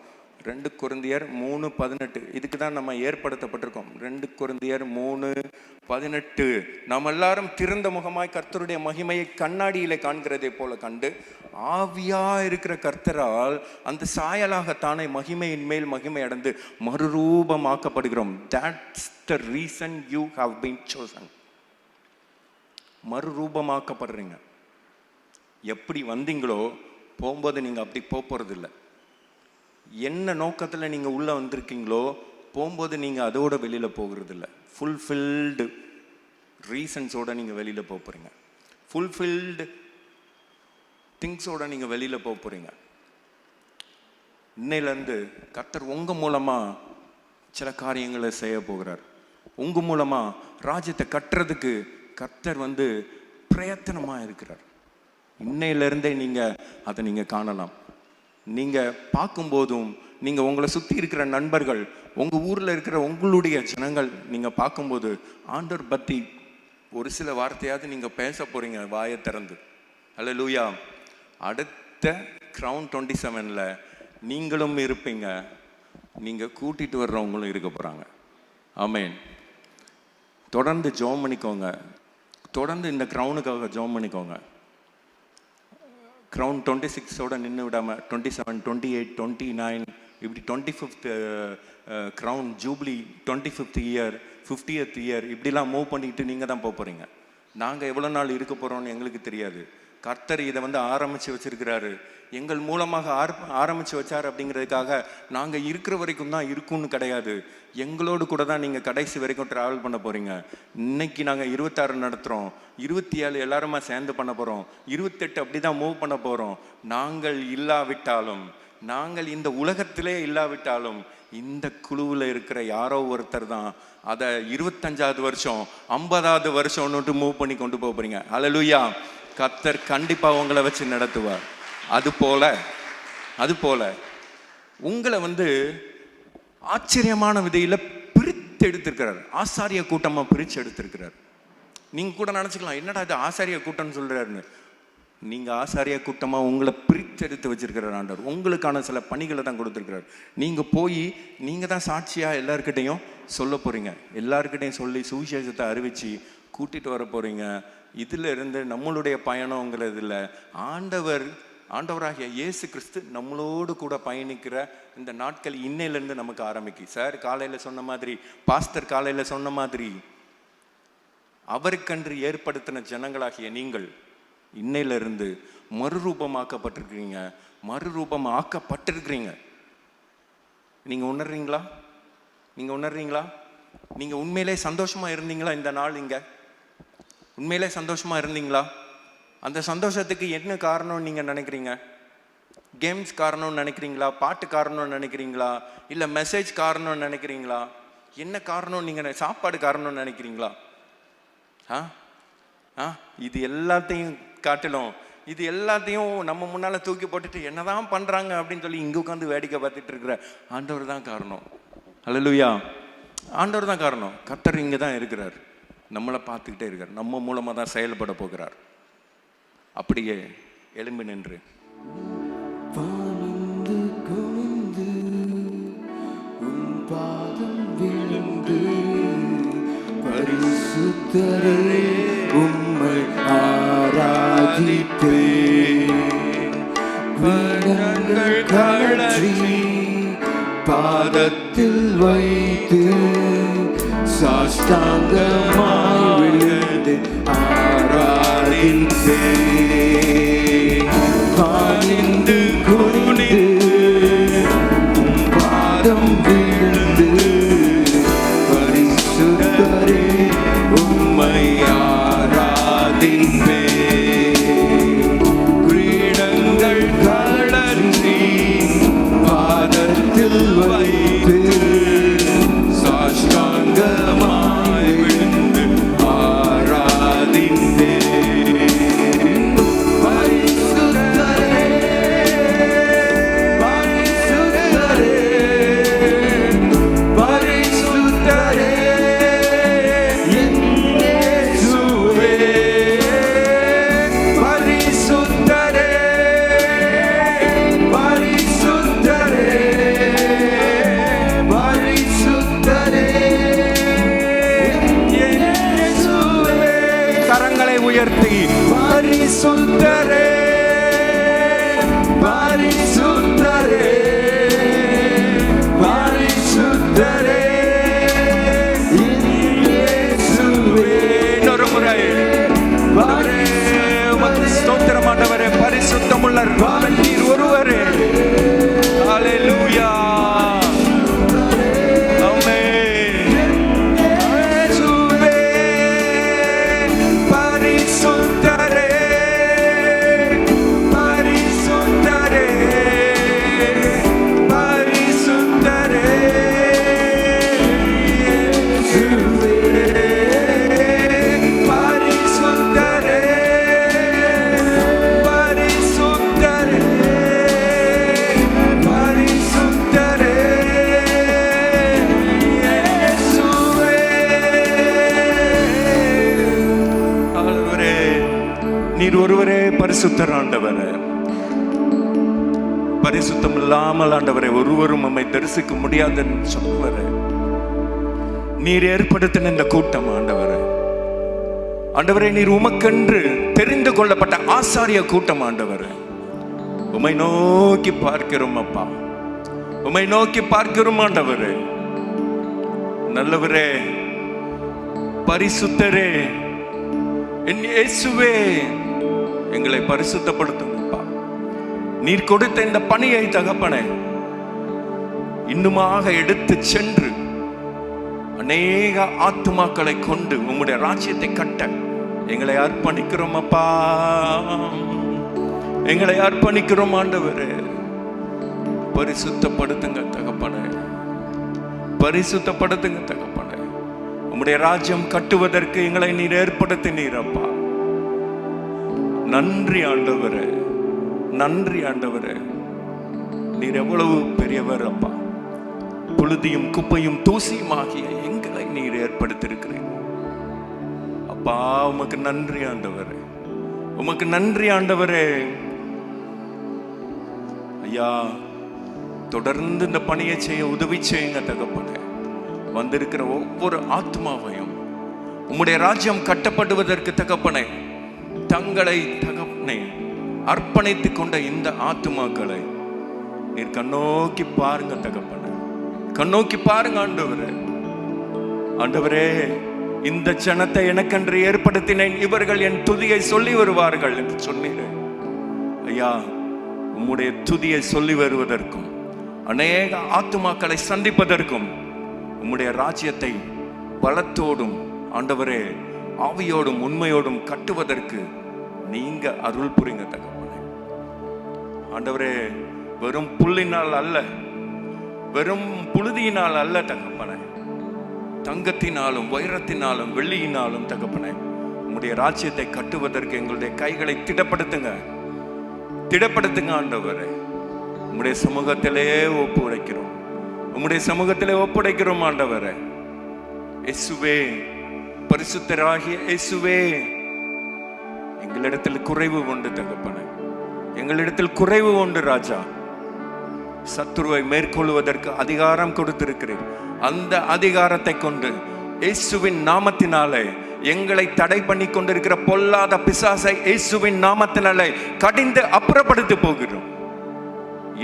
2 கொரிந்தியர் 3:18. இதுக்கு தான் நம்ம ஏற்படுத்தப்பட்டிருக்கோம். 2 கொரிந்தியர் 3:18. நாம் எல்லாரும் திறந்த முகமாய் கர்த்தருடைய மகிமையை கண்ணாடியிலே காண்கிறதை போல கண்டு ஆவியா இருக்கிற கர்த்தரால் அந்த சாயலாகத்தானே மகிமையின் மேல் மகிமை அடைந்து மறுரூபமாக்கப்படுகிறோம். That's the reason you have been chosen. மறுரூபமாக்கப்படுறீங்க. எப்படி வந்தீங்களோ போகும்போது நீங்கள் அப்படி போகிறது இல்லை. என்ன நோக்கத்தில் நீங்கள் உள்ளே வந்திருக்கீங்களோ போகும்போது நீங்கள் அதோட வெளியில் போகிறது இல்லை. ஃபுல்ஃபில்டு ரீசன்ஸோட நீங்கள் வெளியில் போகிறீங்க. ஃபுல்ஃபில்டு திங்ஸோட நீங்கள் வெளியில் போகிறீங்க. இன்னையிலேருந்து கர்த்தர் உங்கள் மூலமாக சில காரியங்களை செய்ய போகிறார். உங்கள் மூலமாக ராஜ்யத்தை கட்டுறதுக்கு கர்த்தர் பிரயத்தனமாக இருக்கிறார். இன்னையிலேருந்தே நீங்கள் அதை நீங்கள் காணலாம். நீங்கள் பார்க்கும்போதும், நீங்கள் உங்களை சுற்றி இருக்கிற நண்பர்கள், உங்கள் ஊரில் இருக்கிற உங்களுடைய ஜனங்கள் நீங்கள் பார்க்கும்போது ஆண்டவர் பற்றி ஒரு சில வார்த்தையாவது நீங்கள் பேச போகிறீங்க வாயை திறந்து. அல்லேலூயா. அடுத்த Crown 27ல் நீங்களும் இருப்பீங்க, நீங்கள் கூட்டிகிட்டு வர்றவங்களும் இருக்க போகிறாங்க. ஆமென். தொடர்ந்து ஜெபம் பண்ணிக்கோங்க. தொடர்ந்து இந்த க்ரௌனுக்காக ஜெபம் பண்ணிக்கோங்க. Crown 26ஓட நின்று விடாமல் 27, 28, 29 இப்படி 25th Crown jubilee 25th year 50th year இப்படிலாம் மூவ் பண்ணிக்கிட்டு நீங்கள் தான் போகிறீங்க. நாங்கள் எவ்வளோ நாள் இருக்க போகிறோன்னு எங்களுக்கு தெரியாது. கர்த்தர் இதை ஆரம்பித்து வச்சிருக்கிறாரு. எங்கள் மூலமாக ஆரம்பித்து வச்சார் அப்படிங்கிறதுக்காக நாங்கள் இருக்கிற வரைக்கும் தான் இருக்குன்னு கிடையாது. எங்களோடு கூட தான் நீங்கள் கடைசி வரைக்கும் ட்ராவல் பண்ண போகிறீங்க. இன்னைக்கு நாங்கள் 26 நடத்துகிறோம், 27 எல்லாருமா சேர்ந்து பண்ண போகிறோம், 28 அப்படி தான் மூவ் பண்ண போகிறோம். நாங்கள் இல்லாவிட்டாலும், நாங்கள் இந்த உலகத்திலே இல்லாவிட்டாலும் இந்த குழுவில் இருக்கிற யாரோ ஒருத்தர் தான் அதை 25வது வருஷம் 50வது வருஷம்னுட்டு மூவ் பண்ணி கொண்டு போகிறீங்க. அல்லேலூயா. கர்த்தர் கண்டிப்பாக உங்களை வச்சு நடத்துவார். அதுபோல உங்களை ஆச்சரியமான விதையில் பிரித்து எடுத்திருக்கிறார். ஆசாரிய கூட்டமாக பிரித்து எடுத்திருக்கிறார். நீங்கள் கூட நினச்சிக்கலாம், என்னடா இது ஆசாரிய கூட்டம்னு சொல்கிறாருன்னு. நீங்கள் ஆசாரிய கூட்டமாக உங்களை பிரித்து எடுத்து வச்சிருக்கிறார் ஆண்டவர். உங்களுக்கான சில பணிகளை தான் கொடுத்துருக்கிறார். நீங்கள் போய் நீங்கள் தான் சாட்சியாக எல்லாருக்கிட்டையும் சொல்ல போகிறீங்க. எல்லாருக்கிட்டையும் சொல்லி சுவிசேஷத்தை அறிவித்து கூட்டிகிட்டு வர போகிறீங்க. இதில் இருந்து நம்மளுடைய பயணங்கிறது இல்லை, ஆண்டவராகிய இயேசு கிறிஸ்து நம்மளோடு கூட பயணிக்கிற இந்த நாட்கள் இன்னையிலேருந்து நமக்கு ஆரம்பிக்கு. சார் காலையில் சொன்ன மாதிரி, பாஸ்டர் காலையில் சொன்ன மாதிரி, அவருக்கென்று ஏற்படுத்தின ஜனங்களாகிய நீங்கள் இன்னையிலிருந்து மறுரூபமாக்கப்பட்டிருக்கிறீங்க. நீங்கள் உணர்றீங்களா? நீங்கள் உண்மையிலே சந்தோஷமாக இருந்தீங்களா? இந்த நாள் இங்கே உண்மையிலே சந்தோஷமாக இருந்தீங்களா? அந்த சந்தோஷத்துக்கு என்ன காரணம்னு நீங்கள் நினைக்கிறீங்க? கேம்ஸ் காரணம்னு நினைக்கிறீங்களா? பாட்டு காரணம்னு நினைக்கிறீங்களா? இல்லை மெசேஜ் காரணம்னு நினைக்கிறீங்களா? என்ன காரணம்? நீங்கள் சாப்பாடு காரணம்னு நினைக்கிறீங்களா? இது எல்லாத்தையும் காட்டிலும், இது எல்லாத்தையும் நம்ம முன்னால் தூக்கி போட்டுட்டு என்னதான் பண்ணுறாங்க அப்படின்னு சொல்லி இங்கே உட்காந்து வேடிக்கை பார்த்துட்டு இருக்கிற ஆண்டவர் தான் காரணம். அல்லேலூயா. ஆண்டவர் தான் காரணம். கர்த்தர் இங்கே தான் இருக்கிறார், நம்மளை பார்த்துக்கிட்டே இருக்கார், நம்ம மூலமாக தான் செயல்பட போகிறார். அப்படியே எழும்பி நின்று பரிசுத்தரே உம்மை ஆராதிப்பேன். வீரங்கள் கழற்றி பாதத்தில் வைத்து சாஷ்டாங்கமாய் விழுந்து ஆராதிப்பேன். பணிந்து குனிந்து பாதம் விழுந்து பரிசுத்தரே உம்மை ஆராதிப்பேன். கிரீடங்கள் கழற்றி பாதத்தில் வைத்து சாஷ்டாங்கமாய் விழுந்து ஆராதிப்பேன். பரிசுத்தரே, பரிசுத்தரே உயர்த்தி பரிசுத்தரே பரிசுத்தரே பரிசுத்தரே இயேசுவே. இன்னொரு முறை ஸ்தோத்திரம் ஆண்டவரே. பரிசுத்தமுள்ள நீர் ஒருவரே. ஹல்லேலூயா. நீர் ஒருவரே பரிசுத்தர் ஆண்டவரே. பரிசுத்தம் இல்லாமல் ஆண்டவரே ஒருவரும் நம்மை தரிசிக்க முடியாதுன்னு சொல்லுவரே. நீர் ஏற்படுத்தின இந்த கூட்டம் ஆண்டவரே. ஆண்டவரே நீர் உமக்கென்று தெரிந்து கொள்ளப்பட்ட ஆசாரிய கூட்டம் ஆண்டவரே. உம்மை நோக்கி பார்க்கிறோம் அப்பா. உம்மை நோக்கி பார்க்கிறோம் ஆண்டவரே. நல்லவரே பரிசுத்தரே என் இயேசுவே எங்களை பரிசுத்தப்படுத்துங்கப்பா. நீர் கொடுத்த இந்த பணியை தகப்பனே இன்னுமாக எடுத்து சென்று அநேக ஆத்துமாக்களை கொண்டு உம்முடைய ராஜ்யத்தை கட்ட எங்களை அர்ப்பணிக்கிறோம் அப்பா. எங்களை அர்ப்பணிக்கிறோம் ஆண்டவரே. பரிசுத்தப்படுத்துங்க தகப்பனே. பரிசுத்தப்படுத்துங்க தகப்பனே. உம்முடைய ராஜ்யம் கட்டுவதற்கு எங்களை நீர் ஏற்படுத்தினீர் அப்பா. நன்றி ஆண்டவரே. நன்றி ஆண்டவரே. நீர் எவ்வளவு பெரியவர் அப்பா. புழுதியும் குப்பையும் தூசியும் ஆகிய எங்களை நீர் ஏற்படுத்தியிருக்கிறீர் அப்பா. உமக்கு நன்றி ஆண்டவரே. உமக்கு நன்றி ஆண்டவரே. ஐயா தொடர்ந்து இந்த பணியை செய்ய உதவி செய்யுங்க தகப்பனே. வந்திருக்கிற ஒவ்வொரு ஆத்மாவையும் உம்முடைய ராஜ்யம் கட்டப்படுவதற்கு தகப்பனே தங்களை தகப்பனே அர்ப்பணித்துக் கொண்ட இந்த ஆத்துமாக்களை நீர் கண்ணோக்கி பாருங்க தகப்பனே. கண்ணோக்கி பாருங்க ஆண்டவரே. ஆண்டவரே இந்த ஜனத்தை எனக்கென்று ஏற்படுத்தினேன், இவர்கள் என் துதியை சொல்லி வருவார்கள் என்று சொன்னீரே ஐயா. உம்முடைய துதியை சொல்லி வருவதற்கும் அநேக ஆத்துமாக்களை சந்திப்பதற்கும் உம்முடைய ராஜ்யத்தை பலத்தோடும் ஆண்டவரே ஆவியோடும் உண்மையோடும் கட்டுவதற்கு நீங்க அருள் புரிங்க தகப்பனே. ஆண்டவரே வெறும் புல்லினால் அல்ல, வெறும் புழுதியினால் அல்ல தகப்பனே, தங்கத்தினாலும் வைரத்தினாலும் வெள்ளியினாலும் தகப்பனே உம்முடைய ராஜ்யத்தை கட்டுவதற்கு எங்களுடைய கைகளை திடப்படுத்துங்க. திடப்படுத்துங்க ஆண்டவரே. உம்முடைய சமூகத்திலே ஒப்புடைக்கிறோம். உம்முடைய சமூகத்திலே ஒப்படைக்கிறோம் ஆண்டவரே. இயேசுவே பரிசுத்தராகிய இயேசுவே எங்களிடத்தில் குறைவு உண்டு தகப்பனே. எங்களிடத்தில் குறைவு உண்டு ராஜா. சத்துருவை மேற்கொள்வதற்கு அதிகாரம் கொடுத்திருக்கிறீர். அந்த அதிகாரத்தை கொண்டு இயேசுவின் நாமத்தினாலே எங்களை தடை பண்ணி கொண்டிருக்கிற பொல்லாத பிசாசை இயேசுவின் நாமத்தினாலே கடிந்து அப்புறப்படுத்தி போகிறோம்.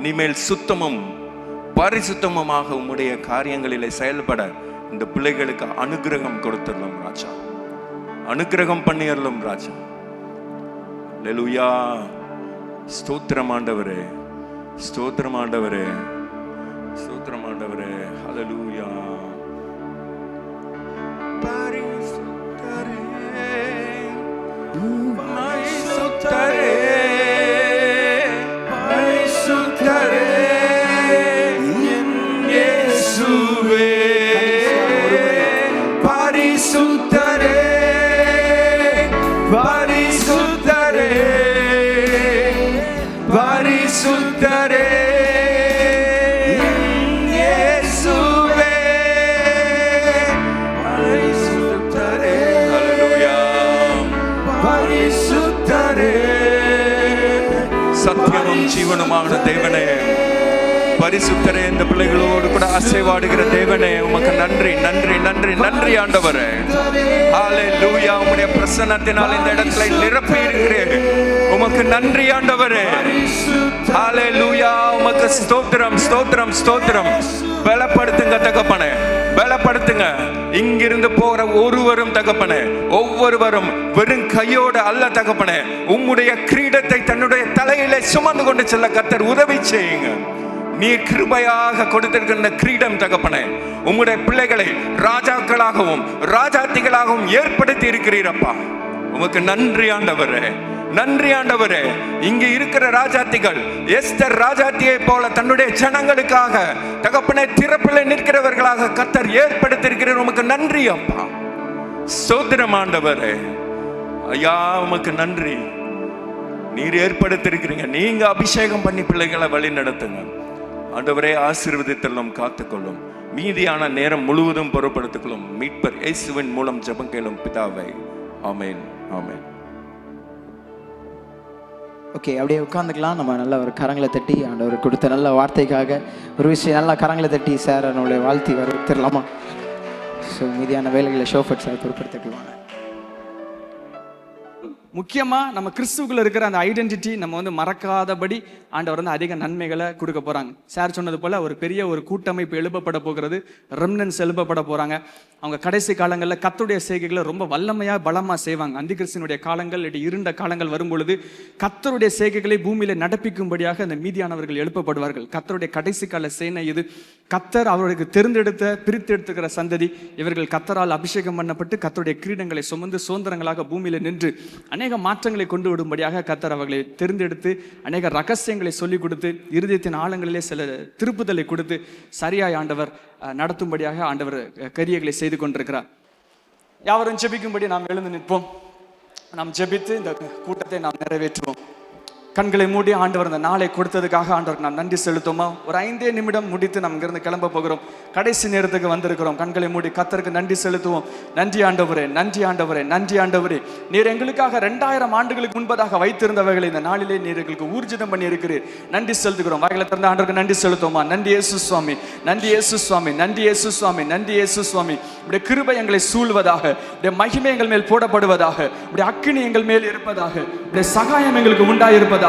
இனிமேல் சுத்தமும் பரிசுத்தமுமாக உம்முடைய காரியங்களிலே செயல்பட இந்த பிள்ளைகளுக்கு அனுகிரகம் கொடுத்துடலாம் ராஜா. அனுகிரகம் பண்ணிடலாம் ராஜா. அல்லேலூயா. ஸ்தோத்திரம் ஆண்டவரே. ஸ்தோத்திரம் ஆண்டவரே. ஸ்தோத்திரம் ஆண்டவரே. அல்லேலூயா. பரிசுத்தரே பரிசுத்தரே பரிசுத்தரே என் இயேசுவே. பரிசுத்தரே பரிசுத்தரே பரிசுத்தரே இயேசுவே. பரிசுத்தரே. ஹல்லேலூயா. பரிசுத்தரே. சத்தியமும் ஜீவனுமான தேவனே பரிசுத்தரே, இந்த பிள்ளைகளோடு கூட அசைவாடுகிற தேவனே, உமக்கு நன்றி நன்றி நன்றி நன்றி ஆண்டவரே. ஹல்லேலூயா. உம்முடைய பிரசன்னத்தினால் இந்த இடத்துல நிரப்பி இருக்கிறீர். உமக்கு நன்றி ஆண்டவரே. ஹல்லேலூயா. உமக்கு ஸ்தோத்திரம் ஸ்தோத்திரம் ஸ்தோத்திரம். பலப்படுத்துங்க தகப்பனே, பலப்படுத்துங்க. இங்கிருந்து போற ஒருவரும் தகப்பனே, ஒவ்வொருவரும் வெறும் கையோடு அல்ல தகப்பனே, உம்முடைய கிரீடத்தை தன்னுடைய தலையிலே சுமந்து கொண்டு செல்ல கர்த்தர் உதவி செய்யுங்க. நீ கிருபையாக கொடுத்திருக்கின்ற கிரீடம் தகப்பனே, உம்முடைய பிள்ளைகளை ராஜாக்களாகவும் ராஜாத்திகளாகவும் ஏற்படுத்தி இருக்கிறீரப்பா. உமக்கு நன்றி ஆண்டவரே, நன்றி ஆண்டவரே. இங்கு இருக்கிற ராஜாத்திகள் எஸ்தர் ராஜாத்தியை போல தன்னுடைய ஜனங்களுக்காக தகப்பனே திறப்பில் நிற்கிறவர்களாக கர்த்தர் ஏற்படுத்தியிருக்கிறார். உமக்கு நன்றி அப்பா. ஸ்தோத்திரம் ஆண்டவரே. ஐயா உமக்கு நன்றி. நீர் ஏற்படுத்தியிருக்கிறீங்க. நீங்க அபிஷேகம் பண்ணி பிள்ளைகளை வழி நடத்துங்க ஆண்டவரே. ஆசீர்வதித்தெல்லாம் காத்துக்கொள்ளும். மீதியான நேரம் முழுவதும் பொறுப்படுத்திக்கொள்ளும். மீட்பர் இயேசுவின் மூலம் ஜெபம் கேளும் பிதாவே. ஆமென் ஆமென். ஓகே, அப்படியே உட்காந்துக்கலாம். நம்ம நல்ல ஒரு கரங்களை தட்டி ஆண்டவர் கொடுத்த நல்ல வார்த்தைக்காக ஒரு விஷயம் நல்லா கரங்களை தட்டி சார் நம்மளுடைய வாழ்த்தி வரலாமா? ஸோ மீதியான வேலைகளை ஷோஃபட் சார் பொறுப்படுத்திக்குவாங்க. முக்கியமாக நம்ம கிறிஸ்துவுக்குள்ள இருக்கிற அந்த ஐடென்டிட்டி நம்ம மறக்காதபடி ஆண்டவர் அதிக நன்மைகளை கொடுக்க போகிறாங்க. சார் சொன்னது போல் ஒரு பெரிய ஒரு கூட்டமைப்பு எழுப்பப்பட போகிறது. ரெம்னன்ஸ் எழுப்பப்பட போகிறாங்க. அவங்க கடைசி காலங்களில் கர்த்தருடைய செய்கைகளை ரொம்ப வல்லமையாக பலமாக செய்வாங்க. அந்திகிறிஸ்துவினுடைய காலங்கள் இருண்ட காலங்கள் வரும்பொழுது கர்த்தருடைய செய்கைகளை பூமியில நடப்பிக்கும்படியாக அந்த மீதியானவர்கள் எழுப்பப்படுவார்கள். கர்த்தருடைய கடைசி கால சேனை இது. கர்த்தர் அவர்களுக்கு தெரிந்தெடுத்த பிரித்தெடுத்துக்கிற சந்ததி இவர்கள். கர்த்தரால் அபிஷேகம் பண்ணப்பட்டு கர்த்தருடைய கிரீடங்களை சுமந்து சுதந்திரங்களாக பூமியில நின்று அநேக மாற்றங்களை கொண்டு விடும்படியாக கர்த்தர் அவர்களை தெரிந்தெடுத்து அநேக ரகசியங்களை சொல்லிக் கொடுத்து இருதயத்தின் ஆழங்களிலே சில திருப்புதலை கொடுத்து சரியாய் ஆண்டவர் நடத்தும்படியாக ஆண்டவர் கரியங்களை செய்து கொண்டிருக்கிறார். யாவரும் ஜெபிக்கும்படி நாம் எழுந்து நிற்போம். நாம் ஜெபித்து இந்த கூட்டத்தை நாம் நிறைவேற்றுவோம். கண்களை மூடி ஆண்டவர் இந்த நாளை கொடுத்ததுக்காக ஆண்டவருக்கு நாம் நன்றி செலுத்துவோமா? ஒரு 5 நிமிடம் முடித்து நாம் இங்கிருந்து கிளம்ப போகிறோம். கடைசி நேரத்துக்கு வந்திருக்கிறோம். கண்களை மூடி கர்த்தருக்கு நன்றி செலுத்துவோம். நன்றி ஆண்டவரே, நன்றி ஆண்டவரே, நன்றி ஆண்டவரே. நீர் எங்களுக்காக 2000 ஆண்டுகளுக்கு முன்பதாக வைத்திருந்தவர்களை இந்த நாளிலே நீர் எங்களுக்கு ஊர்ஜிதம் பண்ணி இருக்கிறீர். நன்றி செலுத்துகிறோம். வாயில திறந்த ஆண்டவருக்கு நன்றி செலுத்துவோமா? நன்றி இயேசு சுவாமி, நன்றி இயேசு சுவாமி, நன்றி இயேசு சுவாமி, நன்றி இயேசு சுவாமி. உடைய கிருபை எங்களை சூழ்வதாக, உடைய மகிமை எங்கள் மேல் போடப்படுவதாக, உடைய அக்கினி எங்கள் மேல் இருப்பதாக, உடைய சகாயம் எங்களுக்கு உண்டாயிருப்பதாக,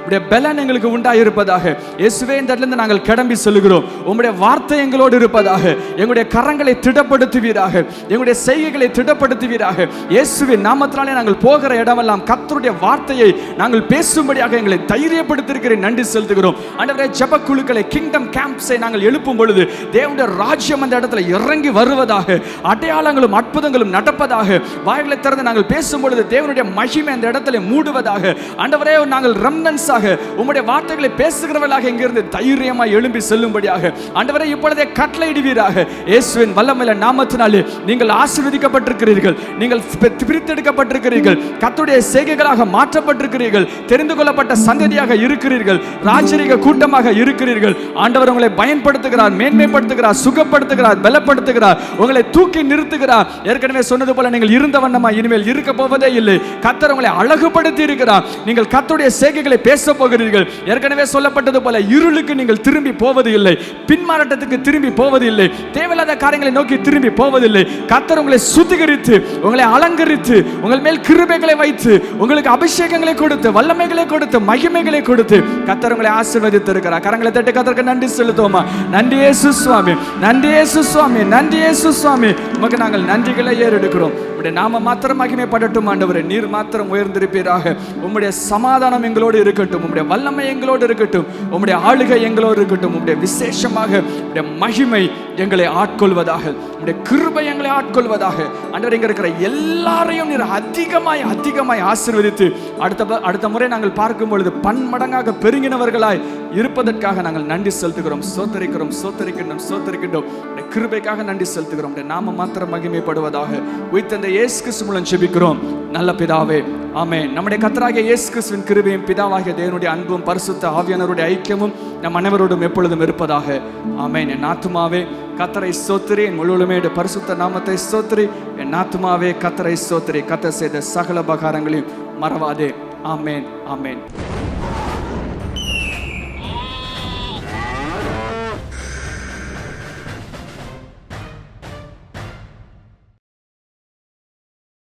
உடைய பலன் எங்களுக்கு உண்டாயிருப்பதாக. இயேசுவே, இந்த இடத்துல நாங்கள் கிளம்பி சொல்லுகிறோம். உம்முடைய வார்த்தை எங்களோடு இருப்பதாக. எங்களுடைய கரங்களை திடப்படுத்துவீராக, எங்களுடைய செய்கைகளை திடப்படுத்துவீராக. இயேசுவின் நாமத்தினாலே நாங்கள் போகிற இடமெல்லாம் கர்த்தருடைய வார்த்தையை நாங்கள் பேசும்படியாக எங்களை தைரியப்படுத்தியிருக்கிறேன். நன்றி செலுத்துகிறோம் ஆண்டவரே. ஜெப குழுக்களை கிங்டம் கேம்ப்ஸை நாங்கள் எழுப்பும் பொழுது தேவனுடைய ராஜ்யம் அந்த இடத்துல இறங்கி வருவதாக, அடையாளங்களும் அற்புதங்களும் நடப்பதாக. வாய்களை திறந்து நாங்கள் பேசும் பொழுது தேவனுடைய மகிமை அந்த இடத்துல மூடுவதாக. ஆண்டவரே, நாங்கள் ரெம்னன்ஸாக உம்முடைய வார்த்தைகளை பேசுகிறவர்களாக இங்கிருந்து தைரியமாய் எழும்பி செல்லும்படியாக ஆண்டவரே இப்பொழுதே கட்டளையிடுவீராக. இயேசுவின் வல்லமையுள்ள நாமத்தினாலே நீங்கள் ஆசீர்வதிக்கப்பட்டிருக்கிறீர்கள். நீங்கள் பிரித்தெடுக்கப்பட்டிருக்கிறீர்கள். கர்த்தருடைய செய்கைகளாக மாற்றப்பட்டிருக்கிறீர்கள். தெரிந்து கொள்ளப்பட்ட சந்ததியாக இருக்கிறீர்கள். ராஜரீக கூட்டமாக இருக்கிறீர்கள். ஆண்டவர் உங்களை பயன்படுத்துகிறார், மேன்மைப்படுத்துகிறார், சுகப்படுத்துகிறார், பலப்படுத்துகிறார், உங்களை தூக்கி நிறுத்துகிறார். ஏற்கனவே சொன்னது போல நீங்கள் இருந்த வண்ணமா இனிமேல் இருக்க போவதே இல்லை. கர்த்தர் உங்களை அழகுபடுத்தி இருக்கிறார். நீங்கள் கர்த்தருடைய செய்கைகளை பேச போகிறீர்கள். ஏற்கனவே சொல்லப்பட்டது போல இருளுக்கு நீங்கள் திரும்பி போவது இல்லை, பின்மாற்றத்துக்கு திரும்பி போவது இல்லை, தேவையில்லாத காரியங்களை நோக்கி திரும்பி போவதில்லை. கர்த்தர் உங்களை சுத்திகரித்து, உங்களை அலங்கரித்து, உங்கள் மேல் கிருபைகளை வைத்து, உங்களுக்கு அபிஷேகங்களை கொடுத்து, வல்லமைகளை கொடுத்து, மகிமைகளை கொடுத்து கர்த்தர் உங்களை ஆசீர்வதித்து இருக்கிறார். கரங்களை தட்டி கர்த்தருக்கு நன்றி செலுத்துவோமா? நன்றி இயேசு சுவாமி, நன்றி இயேசு சுவாமி, நன்றி இயேசு சுவாமி. உமக்கு நாங்கள் நன்றிகளை ஏறெடுக்கிறோம். உம்முடைய நாம மாத்திரம் மகிமைப்படட்டும் ஆண்டவரே. நீர் மாத்திரம் உயர்ந்திருப்பீராக. உம்முடைய சமாதானம் எங்களோடு இருக்கட்டும். உம்முடைய வல்லமை எங்களோடு இருக்கட்டும். உம்முடைய ஆளுகை எங்களோடு இருக்கட்டும். உம்முடைய விசேஷமாக உம்முடைய மகிமை எங்களை ஆட்கொள்வதாக. உம்முடைய கிருபை எங்களை ஆட்கொள்வதாக. ஆண்டவரே, இங்க இருக்கிற எல்லாரையும் நீர் அதிகமாய் அதிகமாய் ஆசீர்வதித்து அடுத்த முறை நாங்கள் பார்க்கும் பொழுது பன்மடங்காக பெருங்கினவர்களாய் இருப்பதற்காக நாங்கள் நன்றி செலுத்துகிறோம். சோத்தரிக்கிறோம், சோத்தரிக்கின்றோம், சோத்தரிக்கின்றோம். கிருபைக்காக நன்றி செலுத்துகிறோம். நாம மாத்திரம் மகிமைப்படுவதாக. உயிர்த்தெழுந்த இயேசு கிறிஸ்து மூலம் ஜெபிக்கிறோம் நல்ல பிதாவே, ஆமென். நம்முடைய கர்த்தராகிய இயேசு கிறிஸ்துவின் கிருபையும் பிதாவாகிய தேவனுடைய அன்பும் பரிசுத்த ஆவியானவருடைய ஐக்கியமும் நம் அனைவரோடும் எப்பொழுதும் இருப்பதாக. ஆமென். என் ஆத்துமாவே கர்த்தரை ஸ்தோத்திரி, என் முழுவதுமே பரிசுத்த நாமத்தை ஸ்தோத்திரி. என் ஆத்துமாவே கர்த்தரை ஸ்தோத்திரி, கர்த்தர் செய்த சகல உபகாரங்களையும் மறவாதே. ஆமென், ஆமென்.